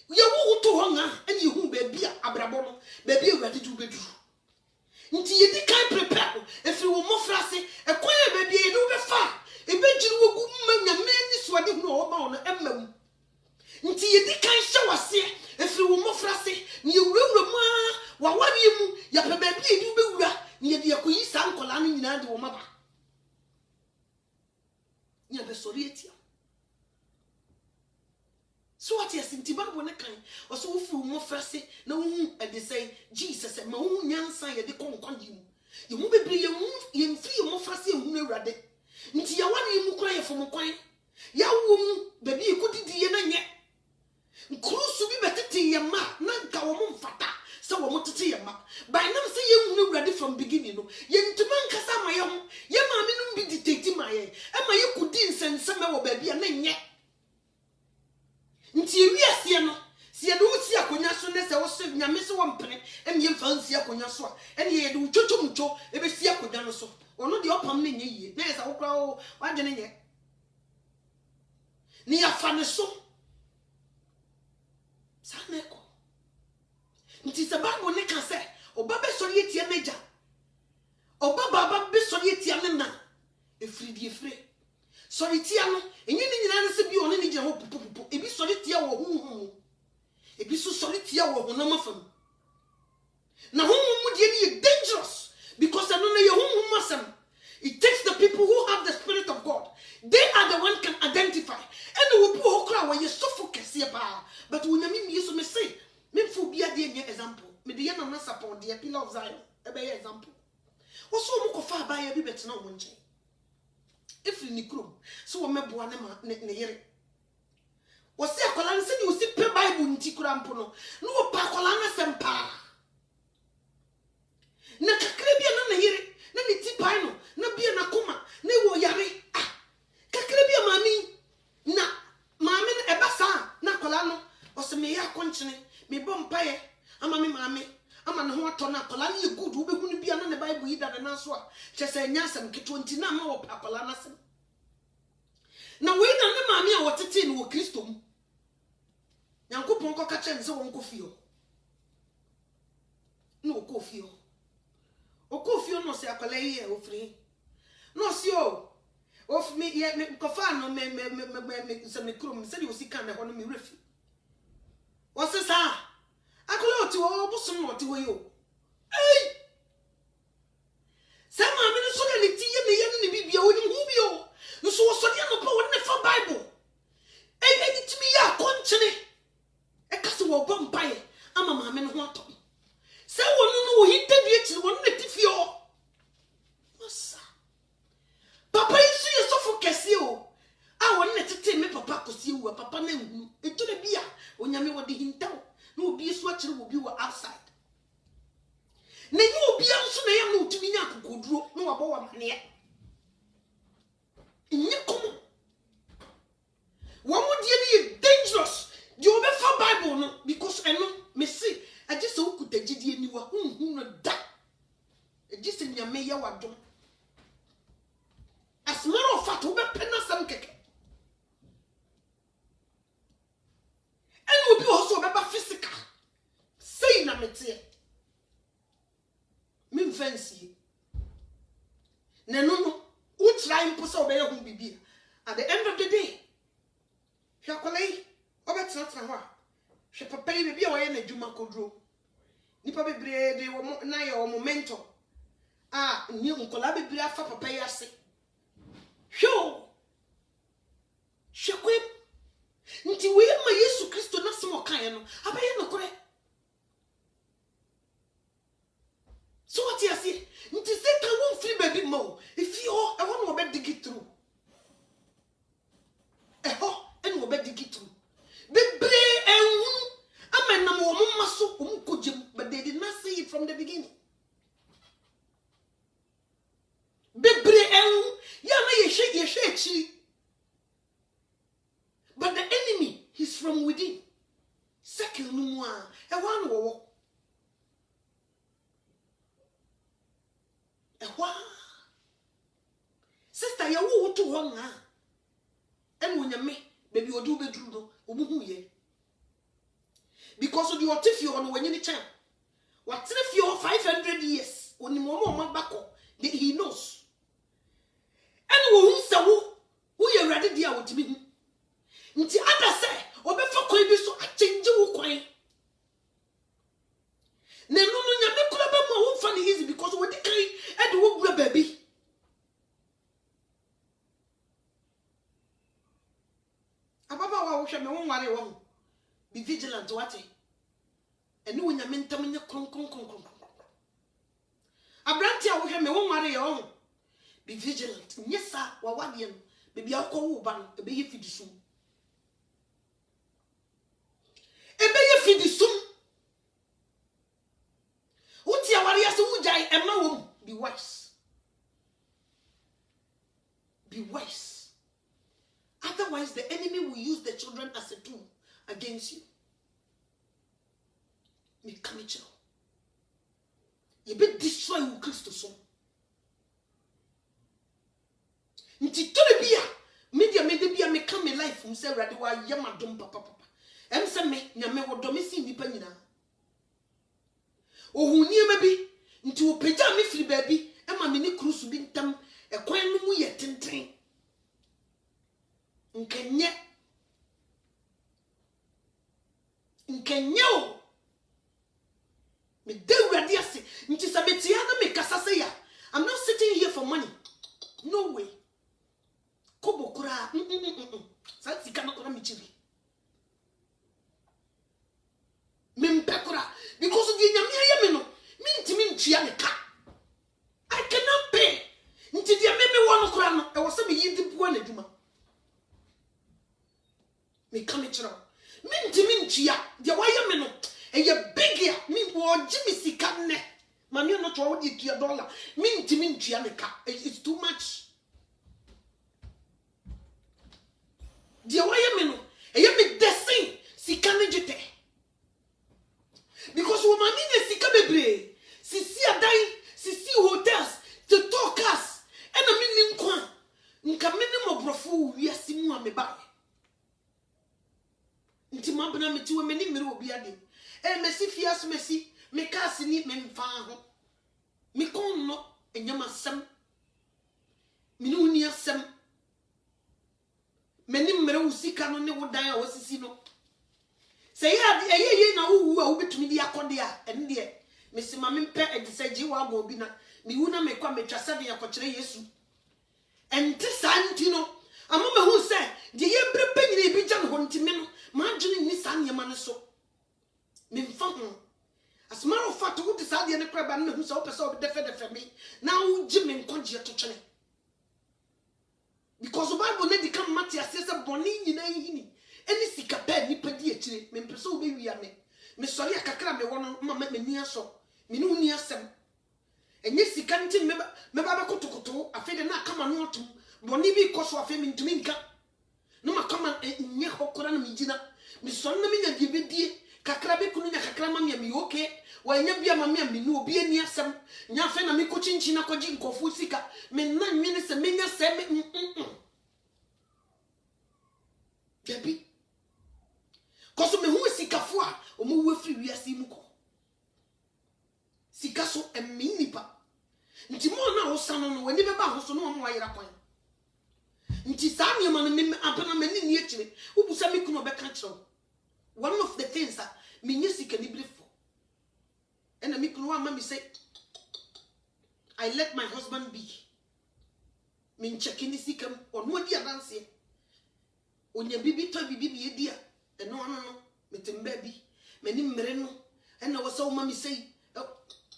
ye wo to ho nga ani hu ba bia abrabo no ba bia wade du bedu nti ye di kan prepare efri wo mofrase e kwan ba bia ye do befa e bejiru wo gu manya mani so ade hu o ma ono emmam nti ye di kan hye wase efri wo mofrase ne ye wurawura ma wa wari mu ya pe ba bia du bewura ne ye de yakoyi sa nkola no nyina de wo maba nya be sorietia so what yes nti Bible ne kan oso wo fu mo frase na wo hu e de say Jesus ma wo nyansa ye de konkwandi mu ye mu bebre ye mfi mo frase hu na Awurade nti ya wani mu kwan ye fo kwan ya wo mu ba bi ko didi ye na nye nkrusu bi betete ye ma na nka wo mo mfata so wo mo tete ye ma by nam say ye hu na Awurade from beginning no ye ntuma nkasa ma ye ho ye ma me no bi dictate ma ye e ma ye kudi nsensem e wo ba bi na nye nti ewiase no se ye do si akonya so ne se wo se nyame se wo mpene em ye mfa nsi akonya so a ene ye do twotwomtwo e be si akonya no so ono de opam ne nye yie na ye sa wo kra wo wadwene nye ni afa ne so saneko nti se Bible ne ka se oba be sori etia meja oba baba be sori etia ne na efri die free sori tia no enyi ni nyina ne se bi oni ni je ho pupupu ebi sori tia wo hu ebi so sori tia wo ho na mafam na hu mu die ni dangerous because I know na ye hu masam. It takes the people who have the Spirit of God. They are the one can identify and they will put okra where you so focus here but when you me so me say me fu bia de nye example me de ye na support the pillar of Zion e be example also mo ko fa ba ya bi betina o nche if ni krom so wo meboa ne ma ne yere wo se akola ne se ni wo si pe Bible nti kura mpo no no wo pa akola na sempa na kakra bia na yere na ni ti pai no na bia na koma na wo yare kakra bia mami na mami na ebasa na akola no o se me ya konchene me bom pae ama me mami ama ne ho ato na akola na ye good wo be hunu bia na ne Bible yi da na so a chese nya asem ke 20 na ma wo pa akola na sem na we na ne mami a wotete no wo Kristo mu Nyankopon ko ka chen se wo nko fio no ko fio okofio no se akola yi e ofri no si o of me ye me ko fa no me se me krom se di osika na ho no me refi o se sa akola oti wo bosom no oti wo yo ei se ma me no so na ti ye ne bibia woni hu bio no so so dia no pa woni fa Bible ei ni timi ya konchene e ka se wo bom pae ama ma me no ho ato se wonu no hintawie chi wonu na tifio masa papa isu ye so focus o a wonu na tete me papa kosi wu papa na nhu eto na bia onyame wodi hintaw na obi isu akire obi wo outside na yi obi anso na ya na otumi nya akokoduro na wabo wa mane nyi komo wo mo die ni dangerous di obe fa Bible no because eno me see aje so kuta gidie ni wa hu no da aje se nyame ya wadom as matter of mete me fancy na no who try impo so obey hu bibia at the end of the day hwa kolai obetra ho a hwe papa yi bibia wo ye na dwuma kodro nipa bebre de wo na ye wo momento ni nkola bebre afa papa yi ase hwo hwekwem nti we ma Yesu Kristo na se mo kan no abaye no kore so what you see nti Satan won free baby mo if you e won wo be dig through and wo be dig through bebre enhu amenam wo mma so kogem but they did not see it from the beginning bebre enhu ya na ye hwe echi but the enemy he's from within second no a e wan wo sister ya wo to ho nga en wonyame baby odu bedru no omuhu ye because of the otifio on when you chan what if you 500 years oni mo mabako he knows and wo nsa wo ye ready dia wotimi hu nti ada say obefa kwan bi so a change wo kwan na no nyame kula ba mo wo fa ni easy because we dey kai e de wo gura baby ababa wa wo hwe me won ware wo be vigilant what ene wo nyame ntam nya kronkron abranti a wo hwe me won ware ye wo be vigilant nyesa wa wade no baby akọ wo ba no ebe ye fidisum uti awari ase wujai ema wo be wise otherwise the enemy will use the children as a tool against you me kamicho ye be destroy wo Kristo so nti tore bia media bia me come life um say rade wa yamadom papa em se me nyame wo do me si nipa nyina ohuni ema bi nti wo peja me firi ba bi ema me ni krusu bi ntam ekwan no mu ye tenten nkenye o me de wrade ase nti sabetia na me kasa say ya I'm not sitting here for money no way kobo kura sa sika no kura me chibi because of the nyame no mintimi ntua ne ka I cannot pay nti dia me won kura no e wo se me yidi buo na dwuma me come chiro mintimi ntua dia waye me no e ye big ya me wo jimi sika ne mami no to wo di $2 mintimi ntua ne ka it's too much dia waye me no e ye me desin sika ne jete because woman need sika bebre sisi adai sisi hotels to talk us and I mean nkwa nka minimum brofo wiase mu ameba nti mabna meti we meni mere obi ade mesi fias mesi me kasi ni me mfa ho me kon no enyama sem me ni uni asem meni mere usika no ne wodan a wasisi no say ye na wo a wo betumi di akode a ene de me se ma mempe edisaji wa go bi na me wu na me kwa metwa 7 akokere Yesu enti santi no amama hu se de ye brepe nyina bi gya no hontime no ma adwene ni san yema no so me mfa ho as a matter of fact wo de sa de ne kra ba na hu se wo pese wo defe me na wo gi me nkonje to twene because the Bible ne di kam mate asese boni nyina yini eni sika pa ni padi akire me mpese wo be wia me sori akakra me wono mama me ni aso me ni uni asem enye sika nti me ba kotokoto afede na kama no otum boni bi koso afi me ntumi nka no makama nye hokora na mejina me sori na me nya gebedie kakra be kunu nya kakra ma me okay wa nya bia ma me ni obi ani asem nya afi na me kochinchi na koji nkofu sika me na nwene se me nya se me Debi koso me hu sikafo a omo wo firi wiase mu ko sika so eminipa nti mo na wo sano no wani beba ho so no mo ayira kwan nti saa me man me apana mani ni akire ubusa me kuno beka kire one of the things that me nyisika ni brefo and me kuno ama me say I let my husband be me checking ni sika ono di adanse onya bibi to bibi bi edi a eno no metemba bi mani mmere no and wo so ma me say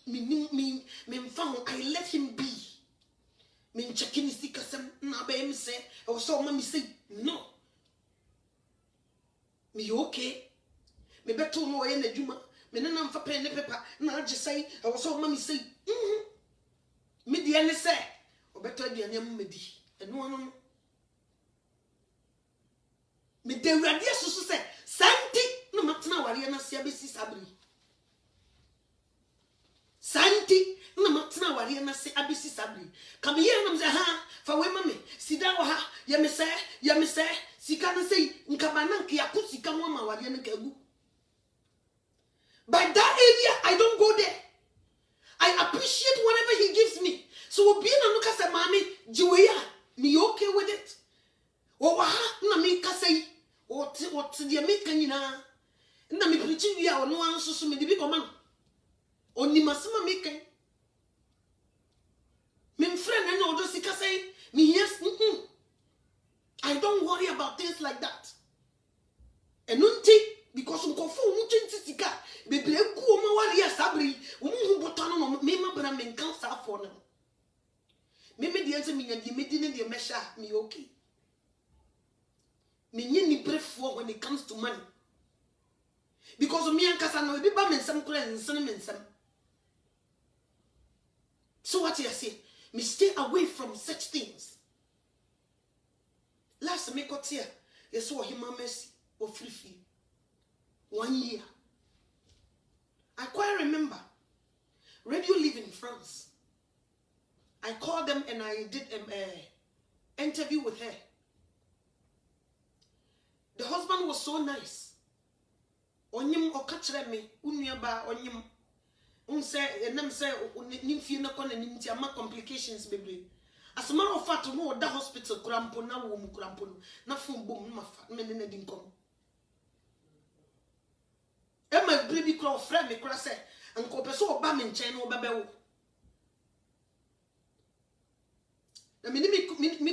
me mfa ho I let him be me checking ni sika sem na ba em say wo so ma me say no me okay me beto no ye na djuma me na mfa pen ne pepa na age say wo so ma me say me die ne say obeto aduane am medi eno no me de wurade susu say santi no matena ware na sia besi sabri santi na matena ware na se abesi sabri kam ye nam say ha fa we mame sida wo ha ye me say sika na say nka bananka yakusi ka ho ma ware na kagu by that area I don't go there. I appreciate whatever he gives me. So be na no kase mami jiweya me okay with it. O wa ha na me kase what the me kan nyina na me preaching wi a ono anso so me de bi koma oni masema me kan me friend na odo sika say me yes I don't worry about things like that. Enunti because nkofo unchi sika bebre ku o ma wari asabri wo mu botano no me ma bra me nkan sa afo no me de ense me nya di me di ne de mesha me okay me nyi ni brefo when it comes to money because me ankasa no bi ba me nsem kura nsene me nsem. So what you say me stay away from such things. Last me kotia yeso hima mercy o free 1 year. I quite remember Radio Live in France. I called them and I did an interview with her. The husband was so nice. Onyim okachre me unuaba onyim unse enam say nimfie na kona nimti ama complications bebre. As a matter of fact no da hospital kurampo na wo mu kurampo na fun bom ma fa me ne di nkom. Emma baby crow friend me kura say anko peso oba me nchen no bebe wo. Na me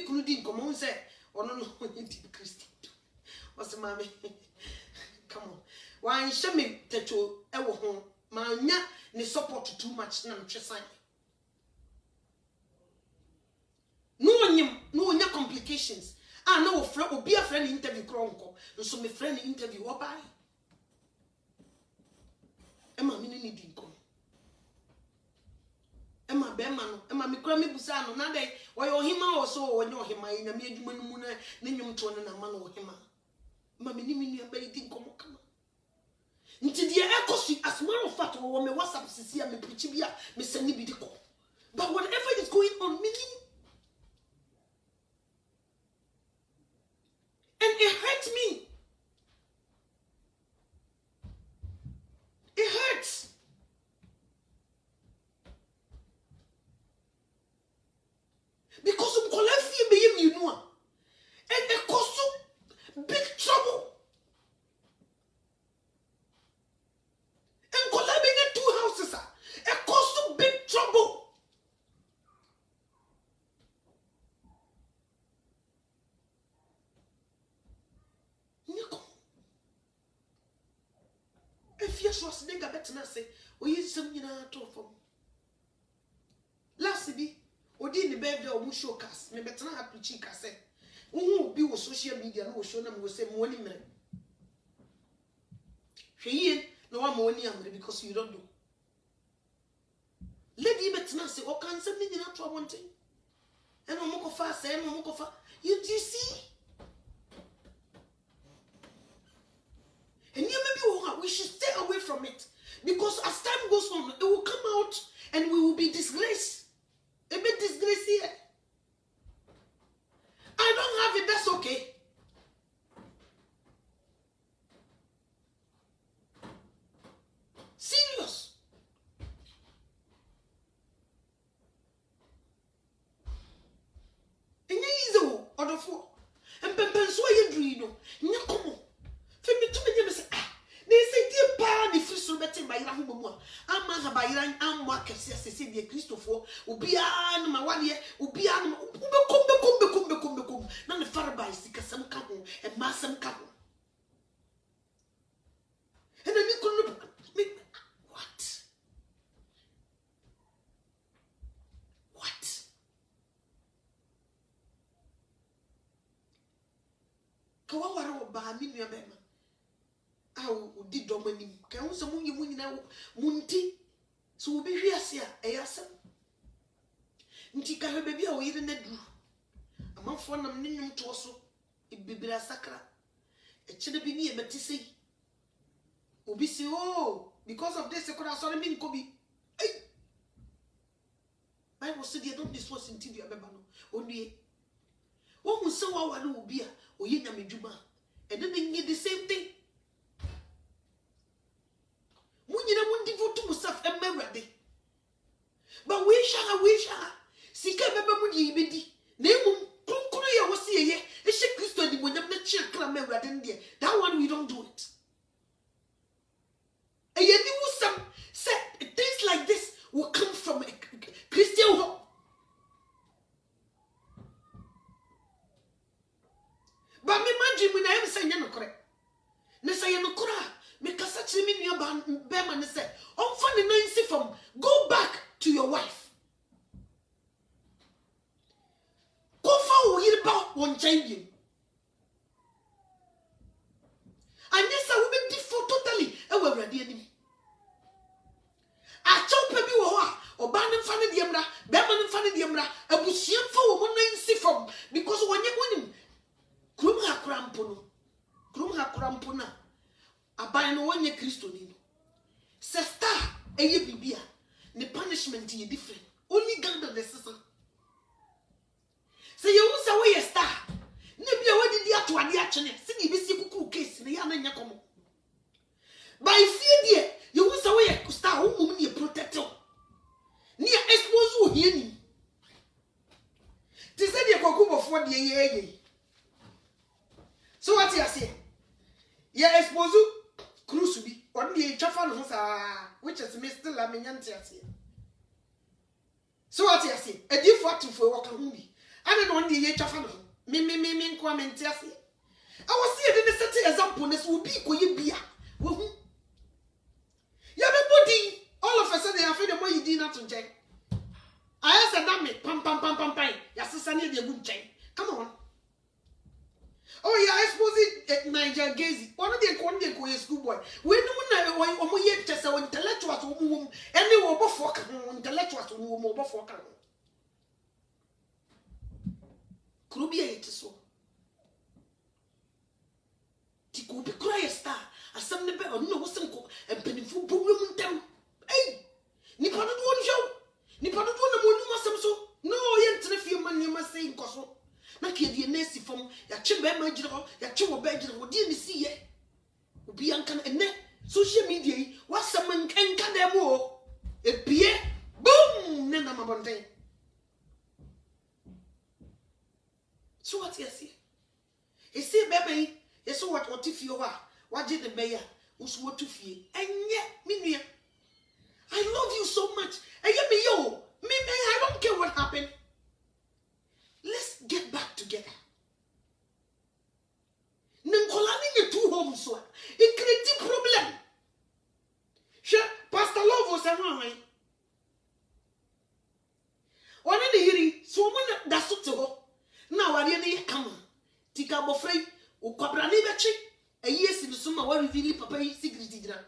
kunu di nkom on say ono no di Christian. What's mommy? Come on. Why show me techo e wo ho ma nya ni support too much na mtwesan. No nya complications. Ah no friend obi a friend interview kronko. So me friend interview oba. Emma me ni di nkom. Emma be ma no, Emma me kura me busa no na dai wo yo hima wo so wo nya ohima nya me adwuma no mu na nyum to na ma no ohima. Emma me ni me nua ba di nkom kama. Nti die ekosi as matter of fact wo me WhatsApp sisi a me preach bia me send bi di ko. But whatever is going on me and it hurts me. It hurts. Because I'm calling for you know, and it costs you big trouble. And collabing in 2 houses, it costs you big trouble. If you was nigga better not say, or you some to from last be. Odi ni birthday o mu showcase me betena happy chica say who be wo social media no show na me say mo ni mere hweye no wa mo ni amre because you don't do lady betena say o kan say me nyina to wonten and o mo ko fa say no mo ko fa you see and you maybe we should stay away from it because as time goes on it will come out and we will be disgraced. A bit disgrace here. I don't have it, that's okay. Serious. no nya komo fe me to me say ah na say die pa ni free so beti ba yira ho mu a ama ha ba yira ammo akese asese die Christopher obi a no ma wale obi a no bekom na ne farba isika sam ka ho e ma sam ka ho and then you what kawa wara ba mi nua bema aw udi domanim ka hu so munyi munyina munti so obi hwiase a eyasem nti ka hwe bia o yire na duru amanfo nam ne nwum to so ibibira sakra e chede bi ni e betisi obi si oh because of this ekora sorry me nkobi hey Bible said you don't dispose into your beba no onue wo hu se wa ware obi a oye nyamedwuma and then they the same thing munyina mundi votu musaf emmerade but we shall sika beba munyi ibedi na emum kunkuru ya wo se ye e she Kristo di monyam na chi akra merade ndie that one we don't do it. And you some say things like this will come from a Christian home. But me imagine when I am saying no correct. Ne say no correct. Me kasa chimi ni bema ne say on funny nancy from go back to your wife. Go for we about one champion. And yes, I will be different totally. I will ready any. A chope bi wo ho a oba ne mfa ne de mra be ma ne mfa ne de mra abusuam fa wo mo nan si from because wonye wonim krum ha krampo na aban no wonye Kristo ni no sister eye bibia ne punishment is different only God the sister say you say we star ne bia wadi ato ade a chene se ni bi si kukuru case ne ya na nya komo by fear there you say we star who mum ni protect you ni expose wo hie ni ti say de kwakubo fo de ye so what you say ya expose cruise bi on de chafa no sa which is me still am nyante ase so what you say e di for to for work hu bi ana no de ye chafa no me kwa mente ase I was see the set example ne so bi ko ye bia wo hu ya be body all of a sudden I feel the more you did not to check. I said that me pam ya sister ne de good check. Come on. Oh yeah, I suppose it Niger Gazy. One of the con de school boy. We no na omo ye tese o intellectuals o mu any wo bofo kan intellectuals o mu bofo kan. Krubia yet so. Ti ko bi cry star. Asam ne be no wo senko e penifo bo wem ntam. Hey! Nipa do won show. Nipa do na mo nyuma sem so. No ye ntre fie man nyuma sei nkoso. Na ke die nesi fom ya che be ma gire ho ya che wo be gire ho die ni siye. Obi anka ene social media yi wasam nkenka dem o. Epie boom ne na mabonten. So what you see? You see baby, you saw what if you are. What did the mayor? Who's what to fear? And yet, me, I love you so much. And yet, me, I don't care what happened. Let's get back together. Nankolani ne two homes so. It creates a problem. Sure, Pastor Love was a man. One of the hearing, so one that's to go. Now I didn't come. Tika bofrey, o kwabrani bechi. A yes in the summer where reveal papa secret dinner.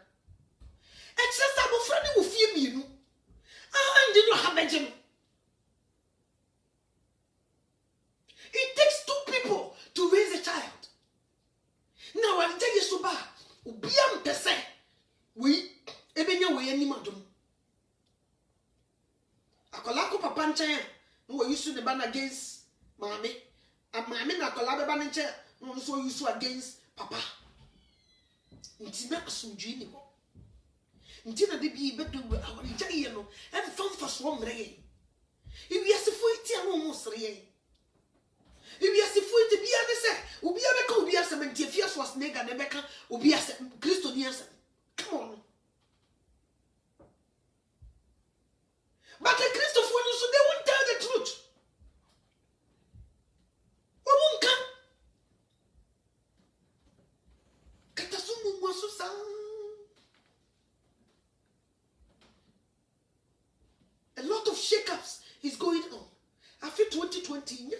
Except I'm afraid will fear me, you know. I did not have a. It takes two people to raise a child. Now I'll tell you so bad. Ubiam pese. We ebenya we any madam. Akolako papa nchen. No we used to the ban against mommy. And mommy na kolaba ban nchen. No so used to against papa. Ntina asumdwe ni ho ntina de bi bedu awari jaye no em fanfa so mreye ibi asifo iti anu mo sreye ibi asifo iti bi ade se obi abeka obi A lot of shakeups is going on. After 2020,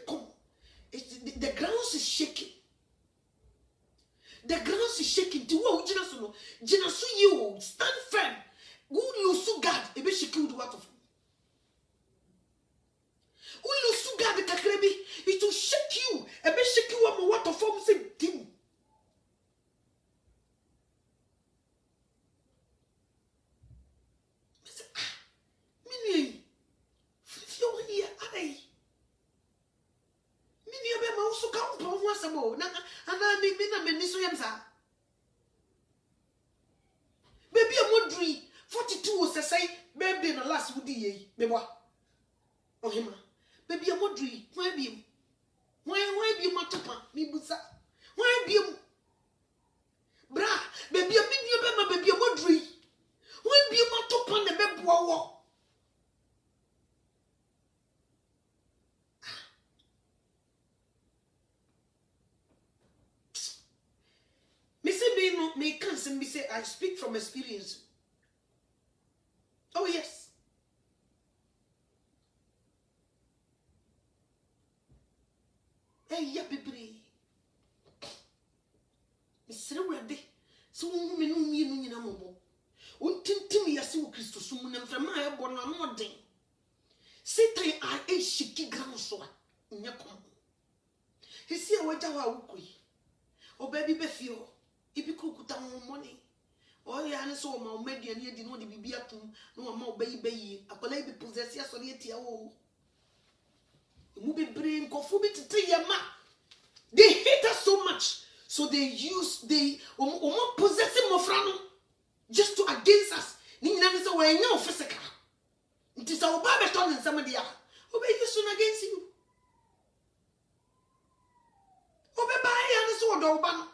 the ground is shaking. The ground is shaking. You stand firm. Good lose God. A bit shaky with what of lose God the kakrebi. It will shake you. A bit shaky what of form say dim. Baby, I'm not 42 was a say, baby, the last would ye, baby. Oh, him, baby, I'm not why be? Why be my tapa, me busa? Why be? Bra, baby, I'm baby, I'm not why be my top on the bed? Wow. Me can't say I speak from experience. Oh yes. Hey ya baby. Misre wede. So me no mi no nyina mobo. Untintim yase wo Kristo so mu na mframa ya bo na no den. Satan I shiki gram so a nya kom. Hisi a waja wa wukoi. Obabi be fio. Ibi kukuta money. Oh ya ne so ma media ne di no de bibia tum no ma obayi akola ibi possess ya so ne tia wo. Mu be brain kofu bi tete ya ma. They hate us so much. So they possessing mofrano just to against us. Ni nyina ne so we nya physical. It is our Bible turn in somebody else. Obey you soon against you. Obey by ya so do ba no.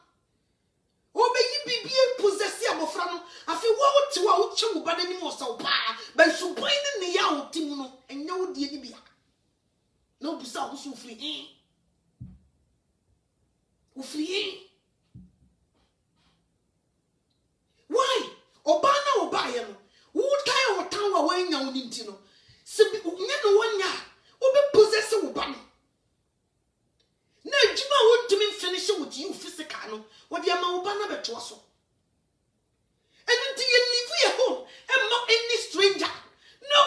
Obey bibi possess ya mofrano. Afi wo ti wa wo che wo ba ni mo so pa. Ba su boy ni ya wo tim no enya wo die ni bia. No bisa wo so free. Wo free. Why? Obana no. Wo tie wo tan wa wan nya wo ni ntino. Se bi nya no wonya. Obe possess wo ba no. Na juma wo ntimi finish with you physical no. Wo de ma wo ba na beto so. And until you leave your home and not any stranger. No.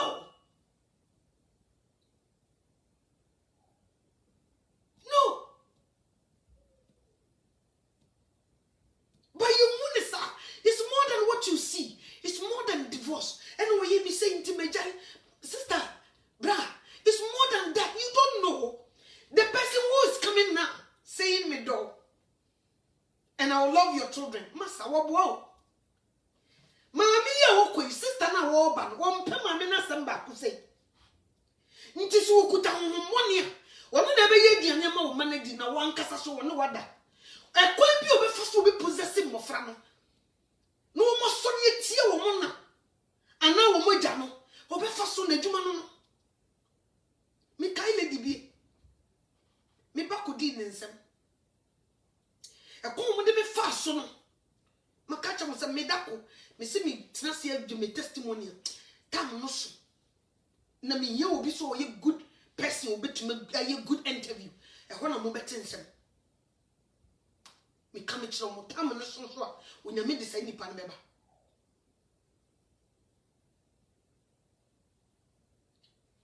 No. But your munisa is more than what you see. It's more than divorce. And when you be saying to me, sister, brah, it's more than that. You don't know. The person who is coming now, saying me do, and I will love your children. Master, wow. Mami ya woko, sister na woban, wampe mami na samba kusei. Nti so okuta honhomone a, wono na be yedi anyama wo manadi na wankasa so wono wada. Ekwan bi obefa so be possessing mofra no. No mo so ye tie wo mo na. Ana wo mo gya no, obefa so na adwuma no. Me kai lady bi. Me ba ko di nsem. Ekwan mo de be fa so no. Makacha mo se medako, me se me tenase adwo me testimony. Tam no so. Na me ye obi so ye good person obi to me a good interview. E ho na mo beti nsem. Me come chiro mo tam no so so a onya me decide nipa na beba.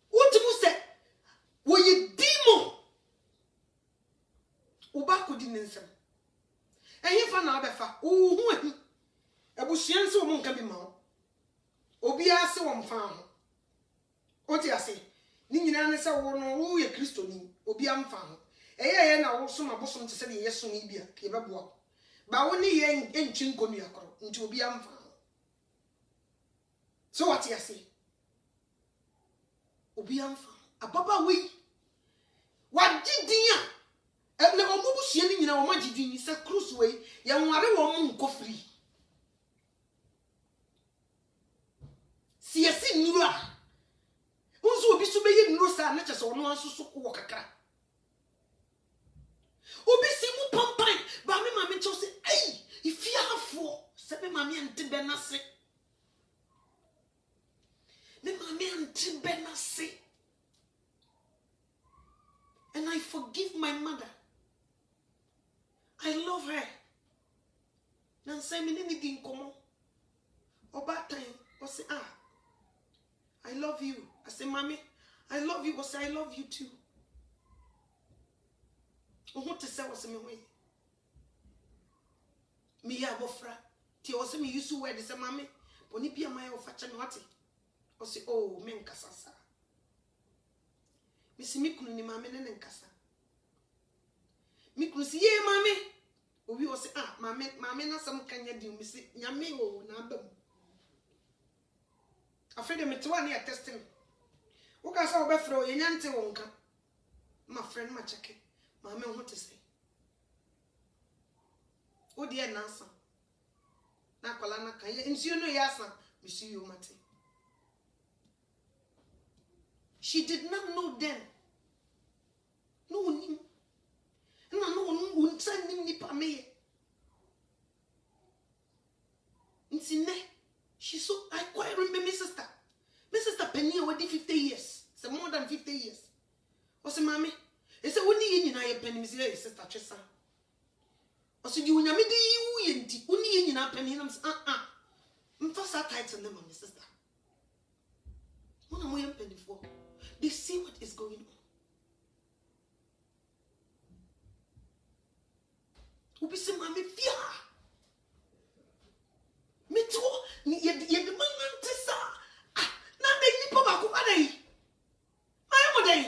What you say? Wo ye demon. Oba ko di nsem. Ehe fa na abefa hu ahi ebusuan se wo nka bi ma obi ase wo mfa ho oti ase ni nyina ne se wo no wo ye Kristo ni obi amfa ho eye na wo so ma bosom te se ne yeso ni bia ke beboa ba wo ni ye entwi nkonu yakoro nti obi amfa ho so what you say obi amfa ababa we wagidin a na omubusie ni nyina wo magidin se cruise we ye nware wo mu nko free siesi nura unzo obi so beye nuro sa na chese ono ansoso ko kakra obi si mu pampan ba me ma me cho se ei ifia afo se me ma ante benase. Me mami ante benase. And I forgive my mother. I love her. Nan say me ni di nkomo. Oba time, I say, I love you. I say, Mommy, I love you. I say, I love you too. What to say was me way. Me ya bofra. Ti o say me used to wear this, Mommy. Boni pia my ofacha me wati. I say, oh, me nkasa sa. Me si mi kunu ni mame ne nkasa. Mi kunu si ye mame. Obi o say, mame na sam kanya di mi si nyame o na abam. Afraid me to one near testing. Uka saw befro, yenante wonka. My friend, my check. My man, what to say? Oh, dear Nasa. Nakolana, can you know Yasa, Monsieur you, Mate? She did not know then. No, no, wouldn't send him nipa me. She so I quite remember my sister. My sister Penny already 50 years. So more than 50 years. What's the mommy? It's a only in I penny, Miss Sister Chessa. What's you when you made you yenti? Only in our penny. I'm first I tight on them, my sister. What am I penny for? They see what is going on. Who be some mommy fear? Me too. Ye the man tisa. Na de ni pa ba ko adai. Ai mo dai.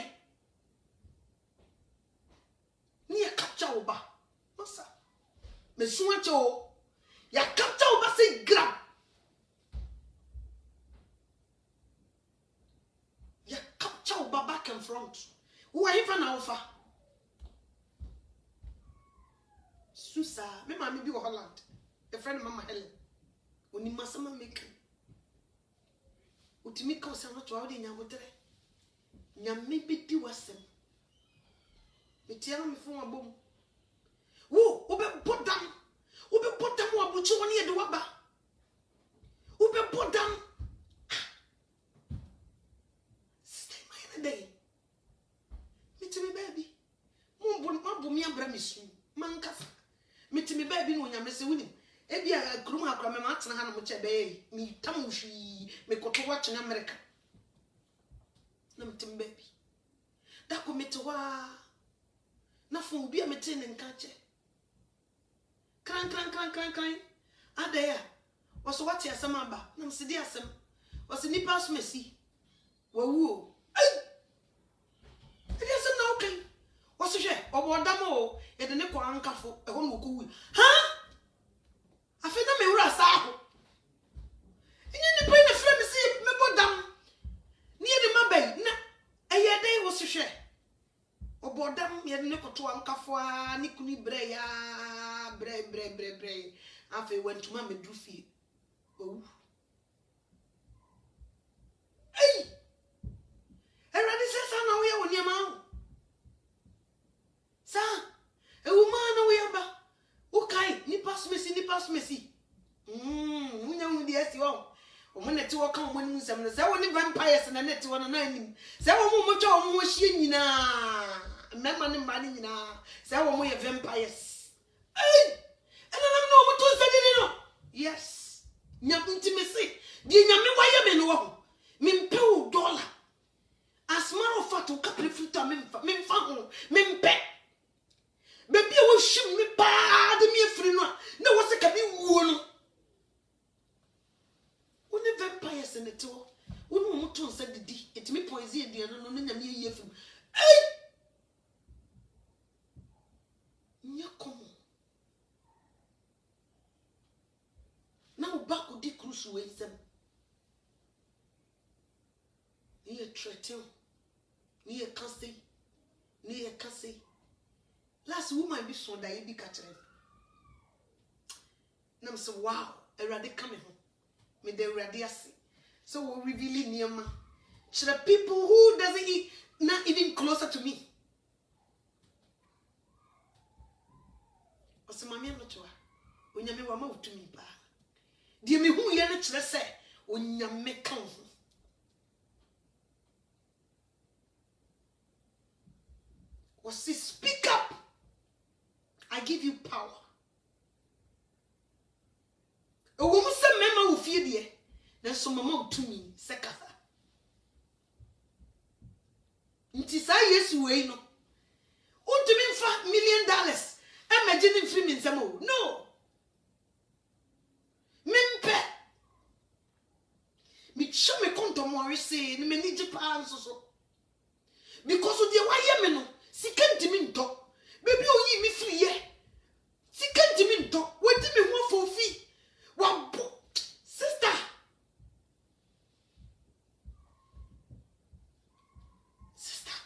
Ni ya capture oba. Masa. Me suwa cho. Ya capture oba say grab. Ya capture oba back and front. Who are even alpha? Susa, me mama bi wo Holland. A friend Mama Helen. Oni masama make. Utimi ka osa no to awde nyamotere. Nyame bi di wasem. Metia no me fon abom. Wo, obe bodam. Obe bodam wo abuchi woni ye de waba. Obe bodam. Stay my day. Mitimi baby. Mumbu mi abra misu. Mankasa. Mitimi baby no nyame se woni. Ebi a krum akra me matena ha no mo chebe mi tamuhwi me koto watch na America na mtem baby da ko metewa na fo obi a mete ne nka che kran adaya waso wate asem aba na msidi asem wase nipa asmesi wawu ai edi asem na okay waso hwe obodam o ye de ne ko ankafo e ho no ko wu ha afena me wura saho enye ni pe na frɛ me si me bodam ni ye de mabay na eye dey wo hwehwɛ obodam ye de ne koto ankafo a ni kuni bre ya bre afi wantuma me drufie owu ei eradi se sa na wo ye woni ma sa ewu ma na wo ye ba okay ni pass Messi munya mu dia si wo mo neti wo kan mo nim nsem no se wo ni vampires na neti wo na anim se wo mo twa wo mo hie nyina mema ne mba ne nyina se wo mo ye vampires ei ena nam no mo to se di no yes nya intimacy di nya me waye me no wo me mpe wo dollar as matter of fact wo ka prefuta me mfa ho me mpe baby wo shim me pa de me afiri no na wo se ka bi wuo no woni vampires ne to woni mo to nsa didi etimi poison aduano no nya me yie afim ei nya komo na wo ba ko di cruise we sem ni e tretel ni e kase last woman be so that you be catching. Nam say wow, erade coming home. Me de radiasi. So we revealing Niama. To the people who doesn't eat, not even closer to me. Ose mami anotoa. Onyame wa ma utumi ba. Die me hu ye ne kire se onyame kan ho. Was speak up. I give you power. A woman said, Mama will fear thee. Then some mama to me, Sekasa. Ntis I yes way no. Want to mean $5 million. Imagine free in some no. Mempe. Me show me come to more say, me need to pass so. Because of the why me no. Si can't mean talk. Baby, oh, ye me free ye. Si can't mean talk. What do me want for fee? One sister. Sister.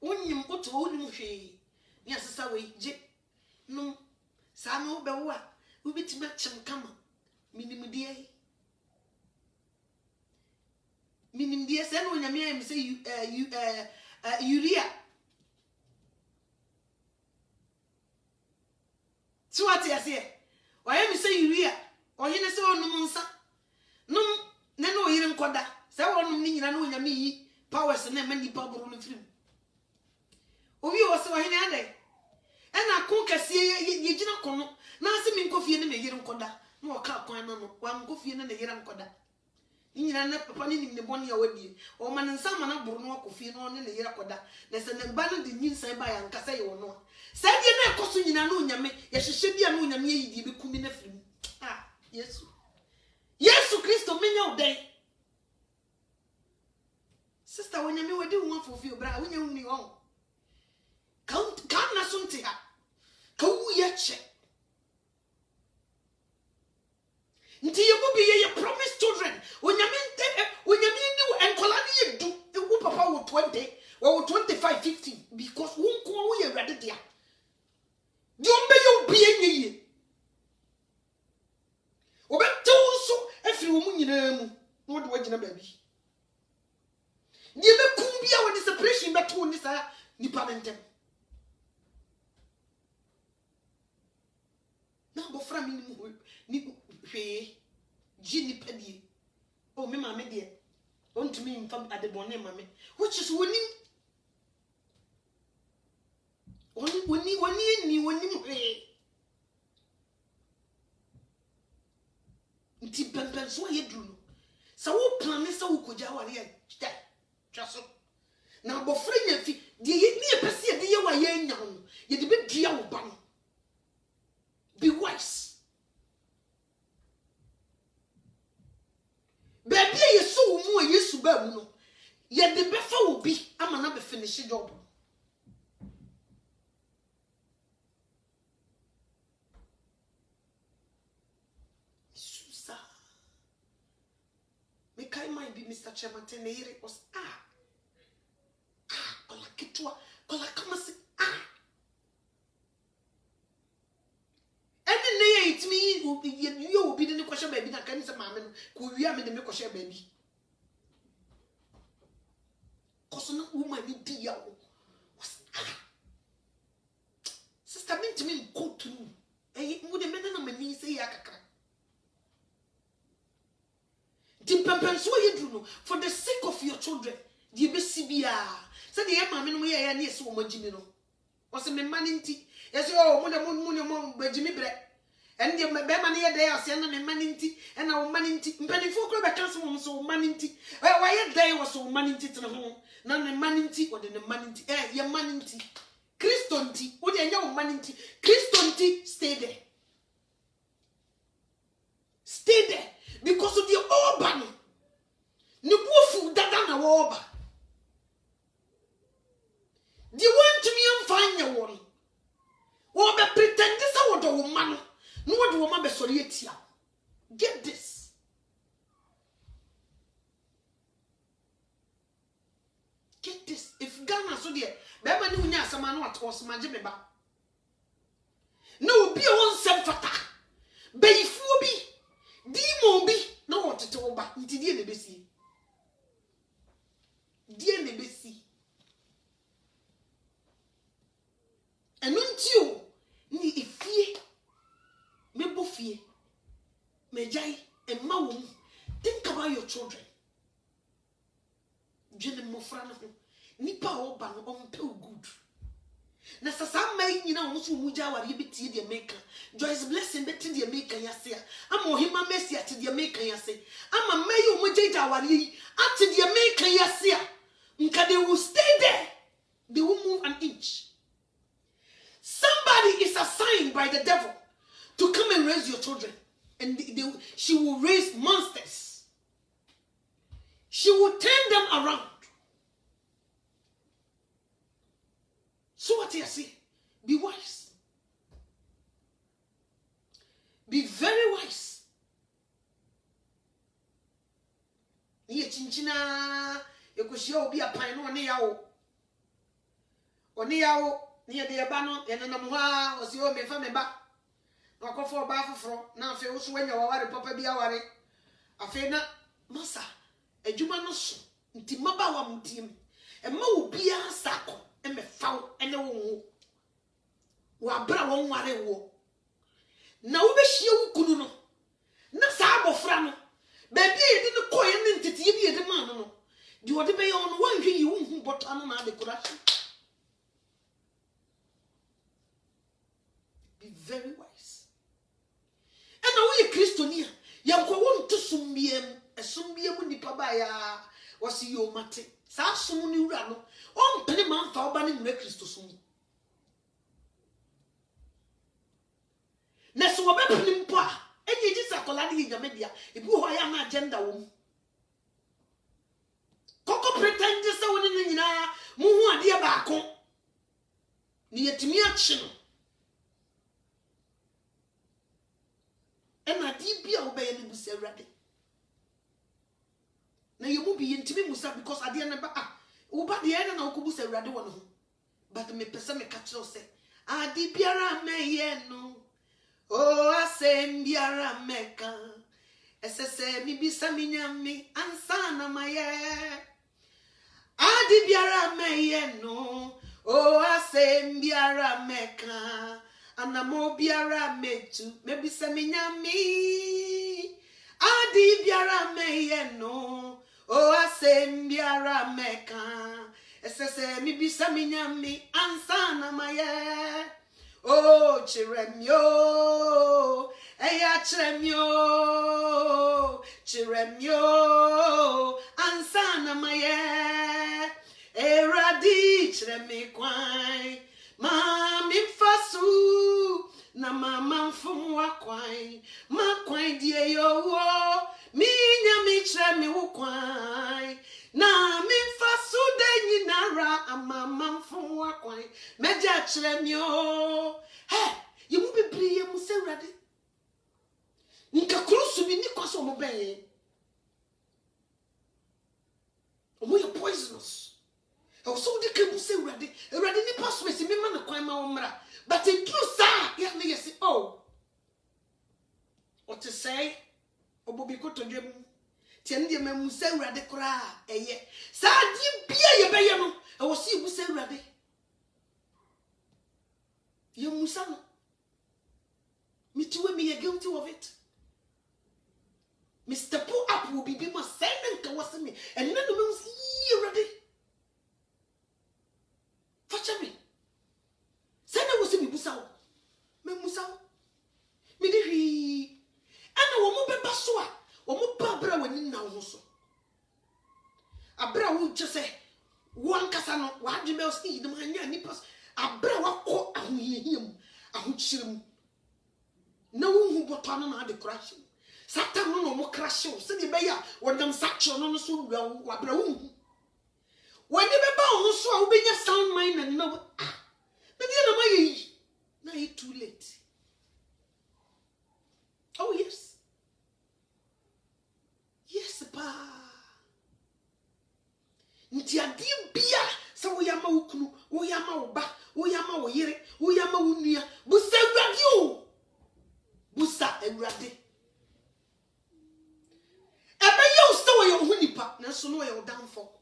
Only what only she. Yes, sister, wait, Jip. No, Samo Bewa. We be to match him come. Minimum dear. Minimum dear, send when I say you, urea. So what I say? Why am I say urea? Or you say no monsa? No, no, you don't quada. So one mean I know yami powers and many power on the film. Oh, you also in a day. And I cook a see ye did not come. Now, see me coffee and a year quada. No, can't coin no one coffee and a year quada. You know, not in the 1 year with you. Or man and some man Bruno coffee on in the year quada. There's an abandoned new side by and Cassay or no. Say you never cost in a no yame, yes, she should be a moon and ye be coming a film. Ah, yes. Yes, Christo, many of day. Sister, when you do one for you, but when you only on. Come not soon to her. Come yet check. Until you will be your promised children. When you mean and Colani do the whoop papa will 20 or 25, 50 because won't go away ready there. Don't be your being ye. Or so if you woman in a what watching a baby. You may come be our disappreciation back to this Nipamentem. Now, but from me, Ginny Peddy. Oh, me, mamma, dear. On to me from at the bonnet, mammy, which is winning. Winning. Tipper, so you do. So, what plan is so could you just so. Now, but friend, the year perceive the year why you're young, you did be dear. Be wise. Baby, you so more yes to no. Yet the buffer will be I'm another finished job. Susa. Make I might be Mr. Chairman Tenere was Olakitua, Olakamasi, It me will be you be the question baby that can say mamma could we have in the question baby. Cosana woman in dear was sister meant to me go to me. Would a man on my knees say yakaka. Dimpampan so you do for the sake of your children. The BCBA said the mamma we are near so much. Was a man in tea. Yes, oh, Jimmy Brett. And the Bemani day are sending money and our money penny for crab council so money. Well, why a day was so money to the home? None the money or the money your money. Christon tea, what are your money? Christon tea, stay there. Stay there because of the urban. No food that done a war. Do you want to me and find your one? Or be pretend this I want a woman. No one woman be sorry here. Get this. Get this. If Ghana so there, Baba ni unya sama no atos maje beba. No be on sem fata. Beyifu bi. Di mo bi na wotete wo ba. Nti die na besi. Die na besi. Enu nti o ni efie. Me bofie. Ejai, and Mawum, think about your children. Jenny Mofrano, Nipa Oban on Pell Good. Nasa may you know Muja or Yibiti the maker. Joyce blessing betting the maker yasia. I'm Mohima Messia to the maker yase. I'm a mayo Mujaja Wari, up to the maker yasia. Nka they will stay there. They will move an inch. Somebody is assigned by the devil to come and raise your children. And she will raise monsters. She will turn them around. So what you say? Be wise. Be very wise. Niye chinchina yokushia obi apan no ne yawo. Oni yawo niye de ba no ye nanam ha osi o me fa me ba. Na akofo ba foforo na afi wo so wanya waware papa bi aware. Afi na masa adwuma no so nti maba wa mtiem. E ma obi asako e me fawo ene wo wa bra wo nware wo. Na wo be hie wo kunu no. Na sa abofra no. Ba bi edi no koye ne ntete bi edi man no. Di odi be ye on wan hwe yi wo hu botano na decoration. Be very wise. And now we Christiania, yanko won to sumbiem, a sumbiem nipa ba ya wasi yo mate. Sa sumu ni wura no, on pene man fa oba ni mure Christo sumu. Na so oba pene mpo a, enye ji sakola ni nyame dia, ebi ho ya na agenda wo mu. Koko pretend se woni ni nyina, mu hu ade ba ko. Ni yetimi a chi no. And I did be obey any busa ready. Now you will be intimate musa because I didn't know about the end and I'll go say ready one. But me person me catch you say, I did biara me no. Oh, I say biara meka. SSA mi bisa minyami ansana maye. I did biara me no. Oh, I say biara meka. Anamo biara metu maybe seminyami adi biara meye no o asem biara meka esese mi bisa minyami ansana maye o chiremyo eya chiremyo ansana maye eradi chiremi kwai Mami fasu na mama mfumwa kwai ma kwai die yo mi nyami chre mi wo kwai na mi fasu de nyinara amama mfumwa kwai meja chre mi o he ye mu bibiri ye mu se wrade nka krusu bi ni kwaso mo ben o mo ye poisonous. So they can say ready pass me see man kwan ma omra but in true sir yeah me yes oh what to say obobi ko to dwem tie ne ma mu say ready kra eye sa di bia ye be ye no e wo see bu say ready ye musa no me tiwe me ye guilty of it Mr. Pull up will be my sending to was me and none of them was ready. Fachami. Send was me busao. Me musao. Me de ana wo mo beba so a wo mo babra wani na wo so. Abra wo je se wo ankasa no wa adweme o si dem anya ni pas abra wa ko ahohiam ahokyirem. Na wo hu botano na de crash. Satan no mo crash o se de be ya wo dem satcho no so wura wo abra wo hu. When you be bound, so I'll be your sound mind and no. But you know, now it's too late. Oh, yes. Yes, pa. Ntia di bia, so we ama ukunu, we ama oba, we ama oyere, we ama unia, busa radio. Busa erade. Ebe you still your hunipa, na so no your downfall.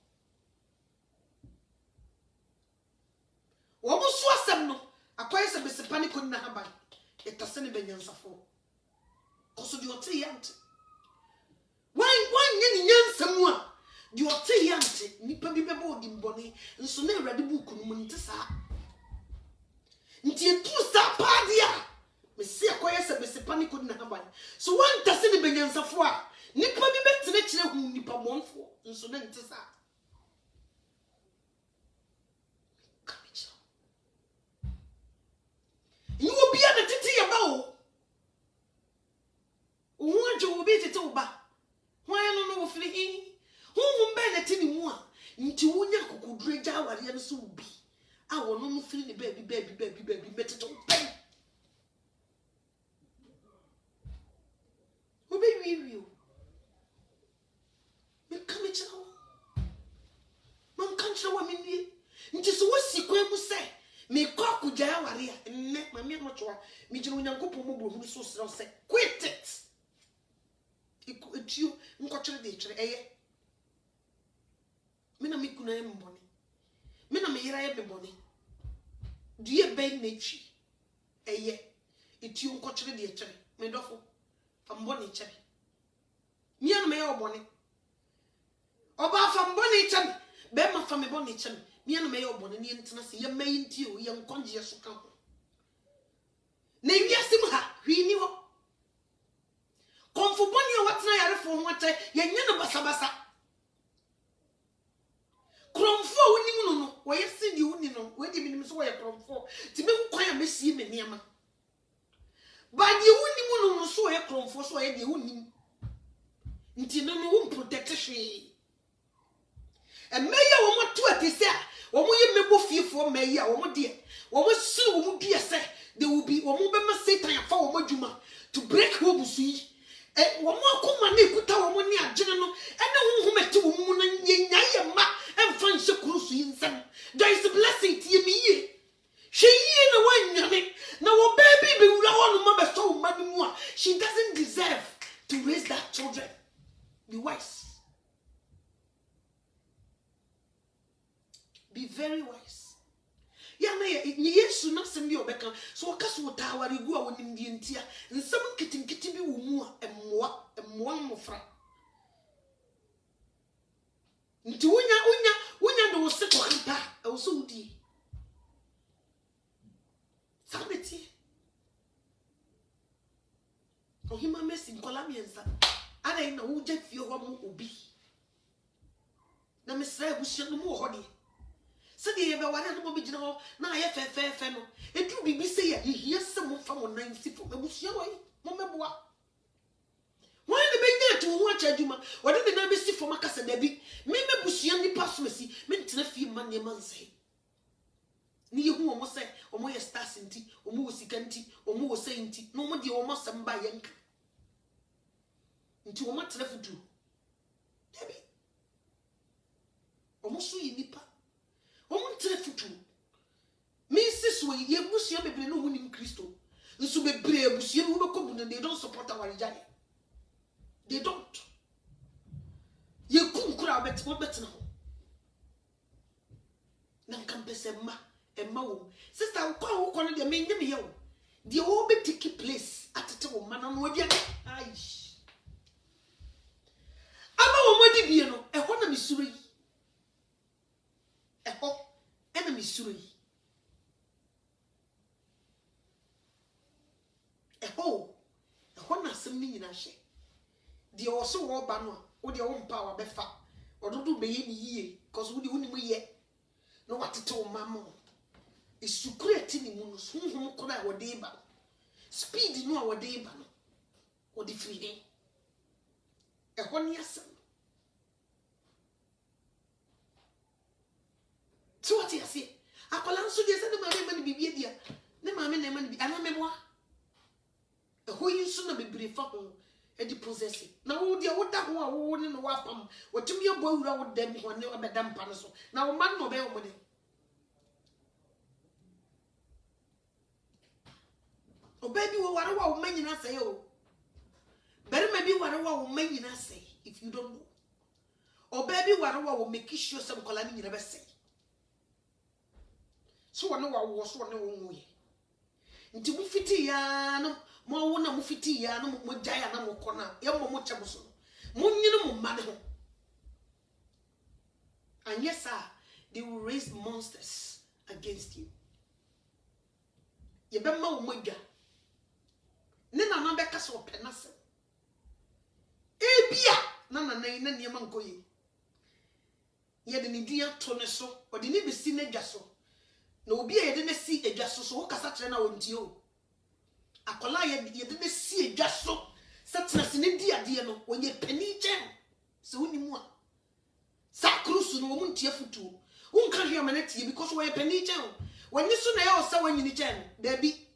Womu swasem no akwai se besepani ko na haba etasene benyansafo Cause the ote yante. Why yen yansamwa? The ote yante, nipa bi bebo dimboni, and so ne ready book numunitasa. Nti etu sa padia. Me see akoye se me se panic na haban. So one tase ne benyansafo a, nipa bi betene kire hu nipa monfo, and so ne ntesa. You will be at the titi about. What you will be to tell ba? Why I don't know flee? Who will bear the tinny one? Into one could drink our young soon be. I will not feel the baby, better to pay. Who may you? Me come at you. Man can't show a minute. Just what Sequem say. Me cock with Jawaria and let my mere mature. Me join a couple more who so say, quit it. It's you, Mcotra de Tre. Mina Mikuna M. Bonnie. Mina Mira Bonnie. Dear Ben Nature. It's you, Mcotra de Tre. Medofo. From Bonnie Cherry. Me and my old Bonnie. Oba from Bonnie Cherry. Bema from a Bonnie Cherry. Me and my old Bonnie International. Your main to young conscious account. Name Yasimha, we knew. Come for Bonnie, what's not for what you basa. Crom for winning, where you see you, where you mean, so I crom for. To be quite a missy, Meniama. But the winning one so I crom for so I do him. Until no one protect she. And Mayor won't to it, sir. When we may both fear for Mayor, or dear, or what soon would be a say, there will be one more Satan for Majuma to break home, see. And one more command, put our money at general, and no one met 2 women and find so close in some. There is a blessing to me. She in the one, now a baby be on mother so money more. She doesn't deserve to raise that children. Be wise. Be very wise. Yana, yes, not send me obeka. So, Casu Tower, you go on in the interior, and some kitten kitty be more and more mofra. Into Unya, no settle hamper, also dear. Sanity. Oh, him a mess in Colombians. I don't know who Jeff your one will be. Now, Miss Ray was no more honey. Said the ever one of the general, now I have fair fellow. It will be say, you hear someone from 190 for the Mushawa, Momma. Why the big to watch a Juma? What did the number see for Macas and Debbie? Maybe Bushiani Passmacy meant to few money a month say. Near whom was say, or more stars in tea, or more sicanti, or more saying tea, no more the almost some by yank. Into a month left to Debbie. Almost so you nipper. Woman telefutu. Mrs. Way, ye busia be no winning Christo. And so be brave busia who come and they don't support our giant. They don't. Ye couldn't crowd bet what better now. Nan campus and ma, sister, I'll call one of the main name here. The all be taking place at the table, man, and what you aish. I'm a woman, a one of Missouri. Enemy Suri. A hole, a one has some meaning. The also war banner, or their own power befa, or do be any ye, cause we wouldn't we yet know what to tell mamma. It's to create any moons whom could I were day ban. Speed no our day ban, or the free. A 1 year son. So what you say? I call answer this and the mammy be dear. The mammy never be an memoir. A whole you sooner be brief for home and depossess it. Now, dear, what that one in the wapam, what to me a boy around them when they were Madame Panaso. Now, a man no bail money. Oh, baby, what a wow, man, I say, oh. Better maybe what a wow, man, I say, if you don't know. Or baby, what a wow will make you sure some colony you never say. So I know I was one way. Into Fitty, mo wona mo fiti ya na mo jaya na mo kona ye mo che mo so mo nyine mo mane ho. And yes sir, they will raise monsters against you. Ye be ma wo modwa ne na na be ka so penase ebia na na nan na niam nkoyi ye de ne dia to ne so o de ne besi na dwa so na obi ye de ne si edwa so wo kasa kire na wonti o akola ye de ne si edwa so satna se ne di ade no wo ye pani chen se wonimu a sakrusu no wo ntia futu wo nka hwe amana tie because wo ye pani chen wani so na ye o sa wanyini chen da bi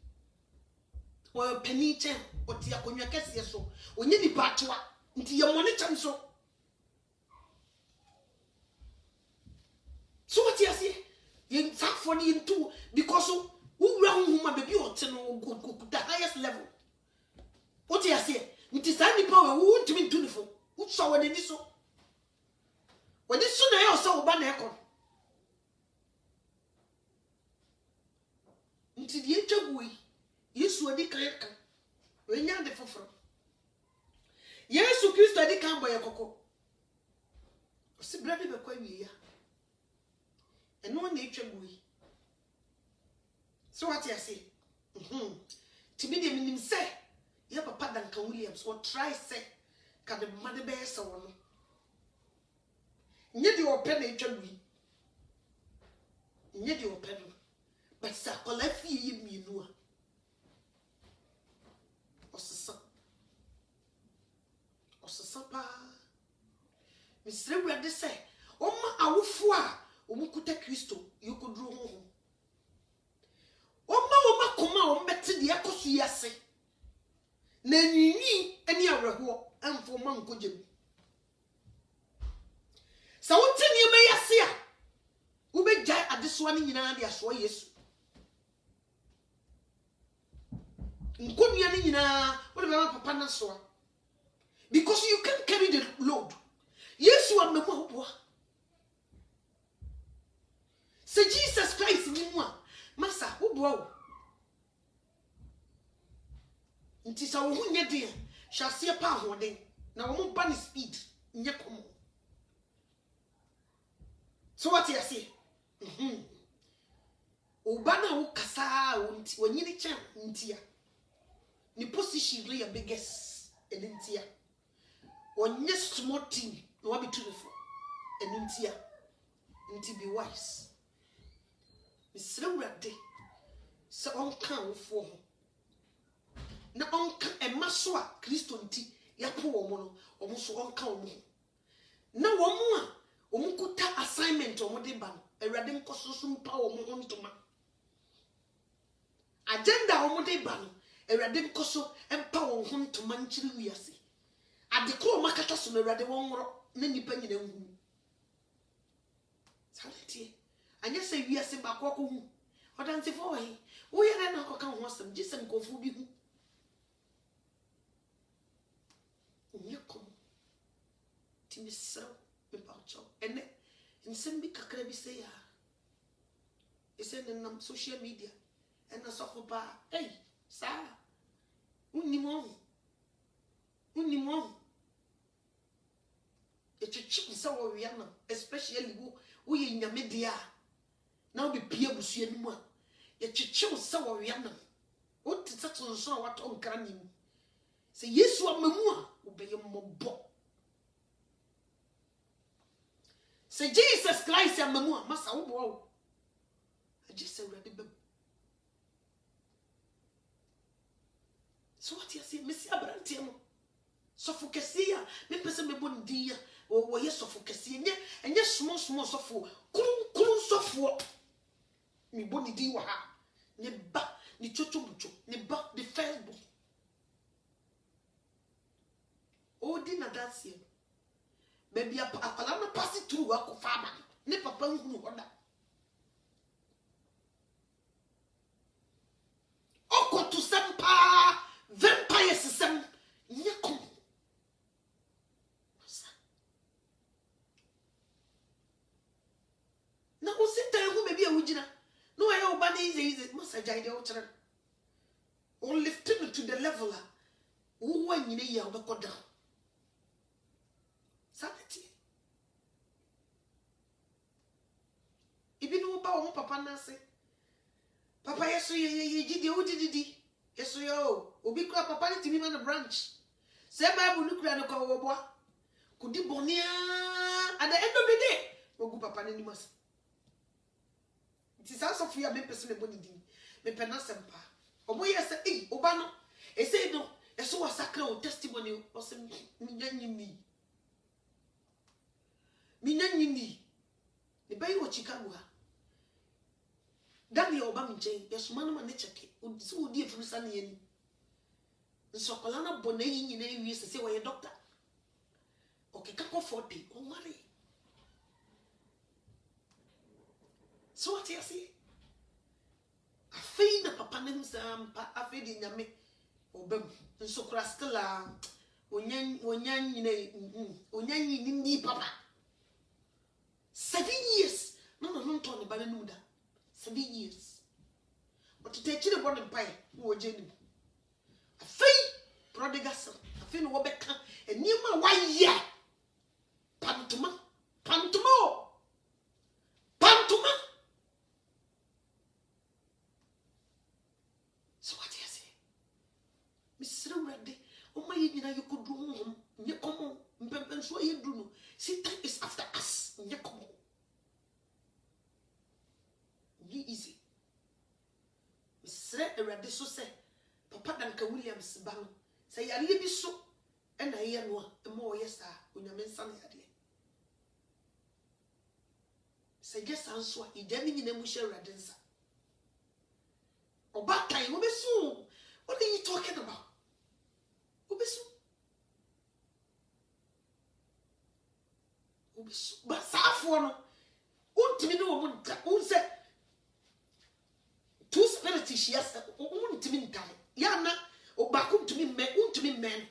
wo pani chen o ti akonwa kese so onye ni patwa nti ye mone chen so what you say you tap for the into because who run huma baby or ten go the highest level. What you say nti sa ni power who ntimi ntuni who saw when this so when this so na ye o sa oba na ekon nti die twagui Yesu odi kan kan we nya de foforo Yesu Kristo odi kan boye kokko o si brade be kwa wi ya eno na etwagui so what you say tibi de minim say ye papa Duncan Williams or try say ka de made be se wono nye de open na etwagui nye de open but sa kola fie ye mienu a osesa pa misre wede se oma awofo a omukuta Kristo yokodru ho oma koma o mbete de yakoso yase na nyinyi ani awreho amfo ma nkogem sa wotini me yase a wo begya adesoa ni nyina de aso Yesu nkonia ni nyina wo de ba papa na so because you can't carry the load. Yesu amemwa hoboa. Say Jesus Christ ni mwa masa hoboa wo. Nti sa wo hunye de hyase pa ahoden na wo ba ni speed nye komo. So what you say? Obana wo kasa wo nyini chan ntia. Ni position re ya biggest entia. Onye small team no wa be tunefo enuntia nti be wise misre wrade se onka wofo ho na onka emaso a Kristo nti yapo wo mo no omo so onka wo mo na wo mo a omukuta assignment omo de ba no awrade nkososo mpa wo mo ntoma agenda omo de ba no awrade nkoso empa wo ho ntoma nchiri wiase adekro makata so nawrade wonworo na nipa nyina nhu salati anya se wiase ba ko hu odanse fo he wo ye na ko kan ho asem gisem ko fu bi hu nyeko timisro me paucho ene nsem bi kakra bi se ya ese na social media ena so fo ba sa unimo echichi nsa wo wi ana especially wo ye nyame dia na wo be pia busua ni mu a echichi nsa wo wi ana wo tita tonso a wato nkra ni mu se Yesu amamu a wo be ye mobbo se Jesus Christ amamu a masa wo bo wo ajise wrade be so what you say Messi Abrante mo sofokesia me pese me bondia wo ye sofokesia enye small sofo kurun sofo mi bonidi wa ha ne ba ni chochobucho ne ba the Facebook odi na dance ye baby akwala no pass through akofa aba ne papa nhunu hoda okoto sempa vampire system nyeko na usita hu bebi a wujina no aye obane ize masa jaide o chere o lifting to the level who when you ya obekọ down sanity ibi no ba wo papa na se papa yeso ye gidi o didi yeso yo obi kura papa ni timi man branch se bible no kura no ko wo boa kudi bonia at the end of the day ogu papa ni mas it is also for you me person me boni din me pena sempa obo yesa oba no e say no eso wa sacred o testimony o se minyanyini ne bayi wo Chicago ha Daniel Obama nchen yesuma no ma ne cheke so odi efrusa ne yani nsokola na bona yin na ewie se wo ye doctor okay kako 40 o mari so what you see afei na papa ne msampa afei di nyame obam nsokora still onyanyi ni papa 7 years no turn the bana nuda 7 years but to take the born empire wo jeni afei prodigal son afei no wo beka enima wa ye pantuma so what you say misra urade o ma ye nyina yokodu honhom nye komo mpempen so ye du no Satan is after us nye komo easy misra urade so say papa danka Williams ba no say yare bi so na ye no a mo ye sa onyame nsa na yare say just answer idani nyina mu hye urade nsa obakai wo besu what are you talking about obesu ba safo no untimi no wo nta unse two spirits yes untimi ntai ya na obaku untimi men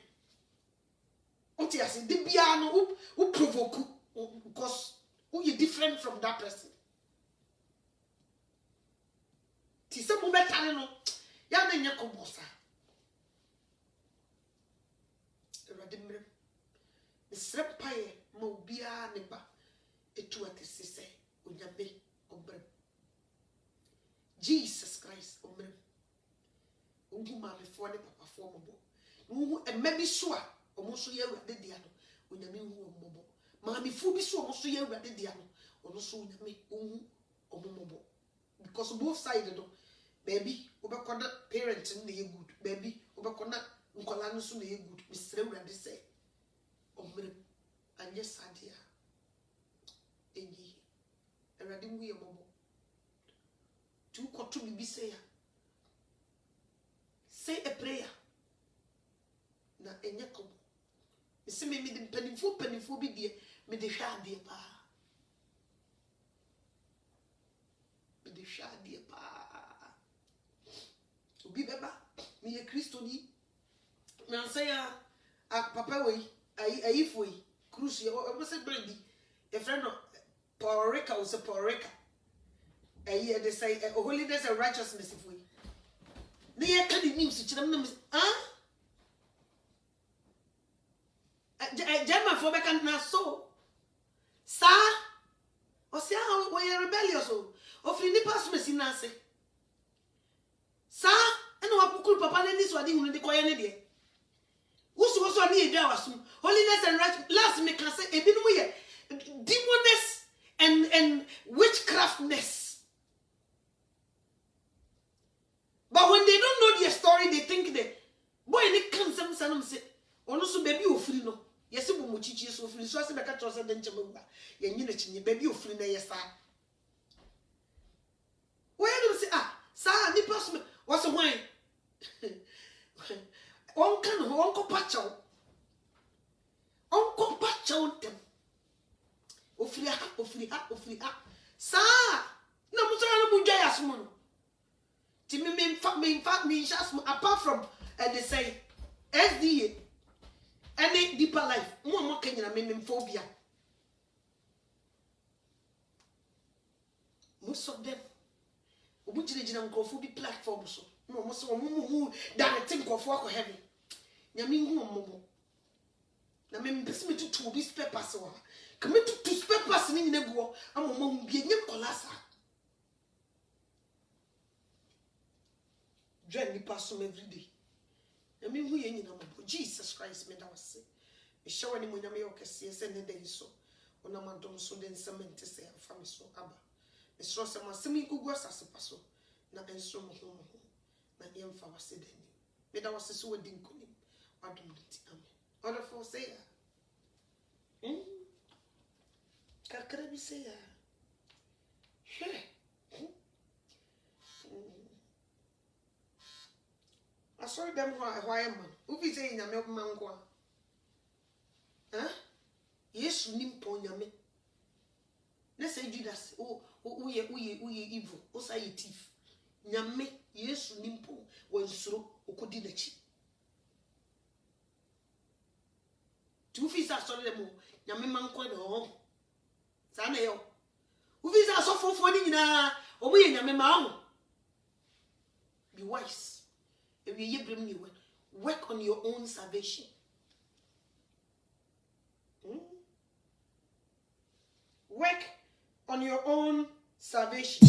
unti as de bia no u provoke because you different from that person ti se mo betane no ya na nya kobosa radimre srepaye mo bia ne ba etu atese onyame obrem Jesus Christ obrem ungu ma me fo ne papa fo mo bo ungu emma bi so a omo so ye urade dia no onyame hu omo bo ma me fu bi so omo so ye urade dia no ono so onyame ungu omo mo bo because both sides do baby obekoda parent na ye good baby obekoda nkola no so na ye good misre urade say omrem anye sadia enyi urade mu ye mobo tu koto bibi say ya say a prayer na enye kobo isi me de penifo bi die me de hwa ade pa me de hwa ade pa obi beba me ye Kristo ni na say a papa we ayi foi cruise o say brandy a friend of Paul Rica was a Paul Rica ayi they say holiness and righteousness if we na ye ka the news chirem na German for back na so sa o se how we rebellious o fri ni pass me sinase sa eno apukul papa na ni so ade hunu de koye ne de wusu so na ye awasu holiness and right last me can say ebinum ye demoness and witchcraftness, but when they don't know their story they think that boy ni kan sam sanam se ono so baby ofiri no yesi bo mochichi so ofiri so ase be ka chose de nchema ba ye nyi na chinye baby ofiri na yesa where do say sa ni pass me what's the wine on kan ho on ko pachaw dem ofiri ha sa na mo so na budwa yasmo no ti me shas apart from they say SDA any deeper life mo kanyina me phobia most of them obujirejina nkrofo bi platform so No mo so mo directing kofo akọ heaven. Nyame hu omobo. Na me mpese me tutu obi papers wa. Ka me tutu papers ni nyina guo amoma hu bia nyem kolasa. Join me pass every day. Nyame hu ye nyina mobo. Jesus Christ me da wase. Me show ni mo nyame okese se ne dey so. Ona madom so den cement se afa me so aba. Me so se masem igugu asase paso. Na enso mo ho na yemfa wase dani. Me da wase so wadi nkonim. Wadom nti amen. Order for say ya. Kakra bi say ya. I saw them why man. Who be saying na me man kwa? Huh? Yesu nimpo nyame. Na say Judas, uye evil, o say thief. Nyame Yesu nimpo wansuro okodi nachi. Tu fisa so dem nyame man kwa na ho. Sa na yo. U fisa so fofo ni nyina, omo ye nyame ma ho. Be wise. If you bring me work on your own salvation. Work on your own salvation.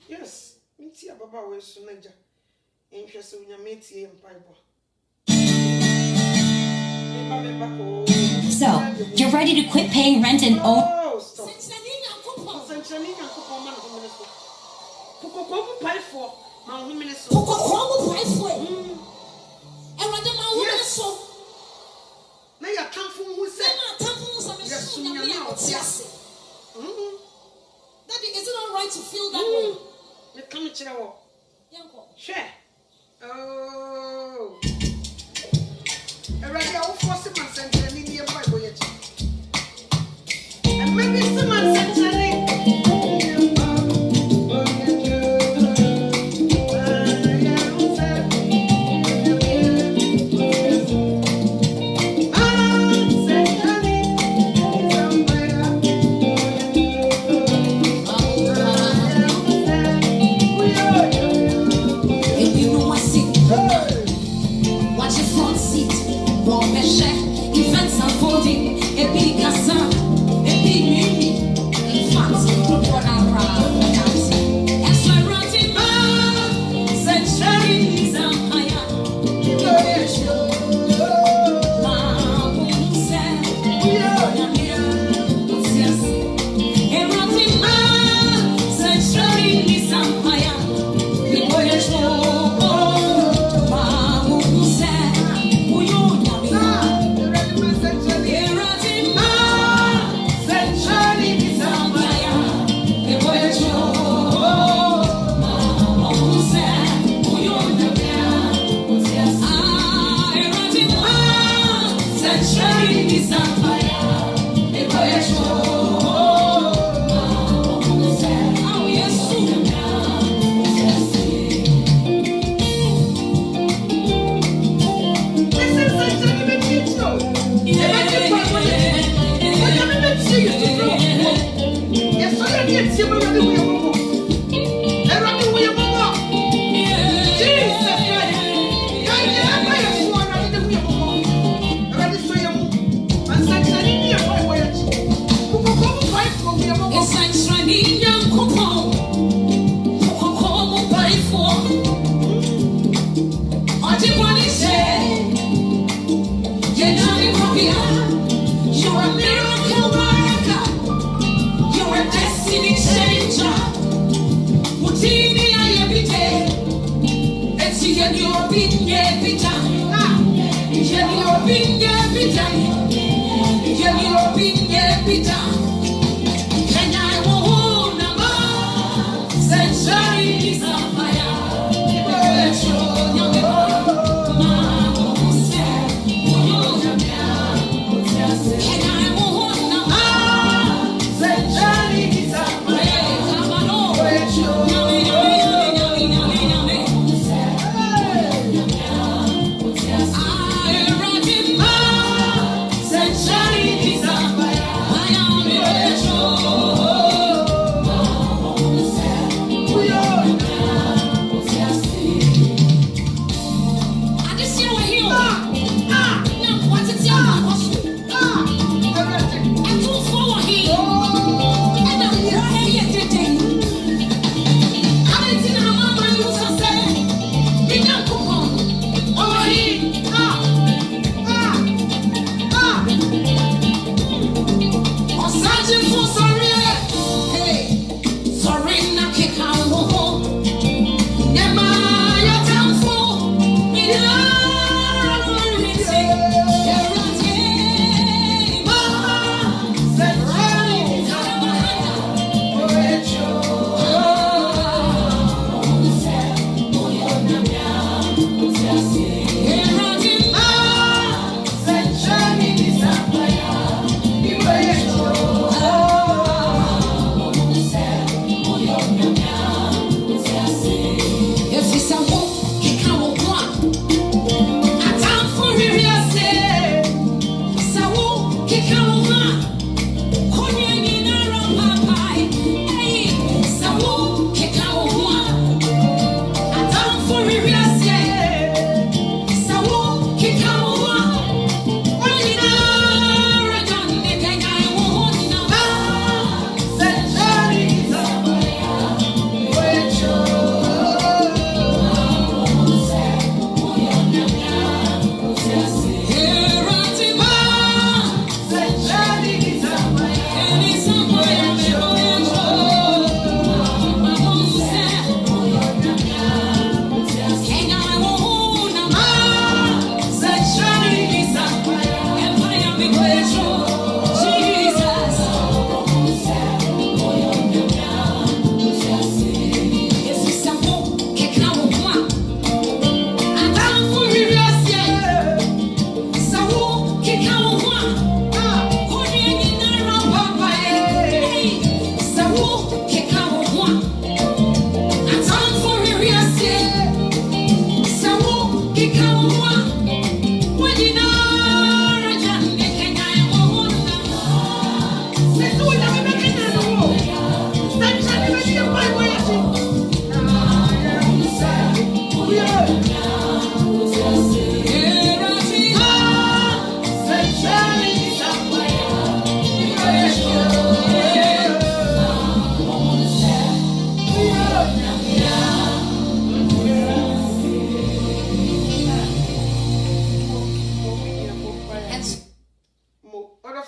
Yes, minti ababa we so naja. Enhwe se unyameti empaibo. So, you're ready to quit paying rent and own? Oh, stop. Daddy, is it all right to feel that way? Share. Oh. Already, I'll force him and send him in your Bible. And maybe someone sent him. Events unfolding, et puis Gassin, et puis nuit, in fact, what I'm proud of. As I run in my century, Yes.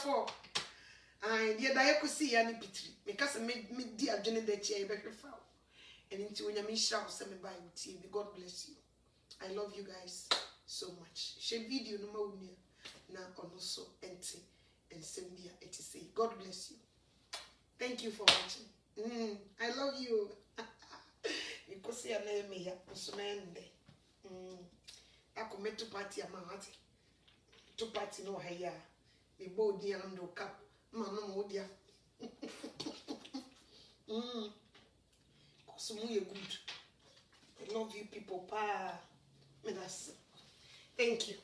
for. And yet I could see any pitri because I made me dear Jenny the chair back foul. And into when you shout, send me by tea. May God bless you. I love you guys so much. Share video no more now also empty and send me a say. God bless you. Thank you for watching. I love you. You could see a name here. I could make two party a man. Two party no hair. The body and no cap. Man, no dear. So you're good. I love you people. Pa. Thank you.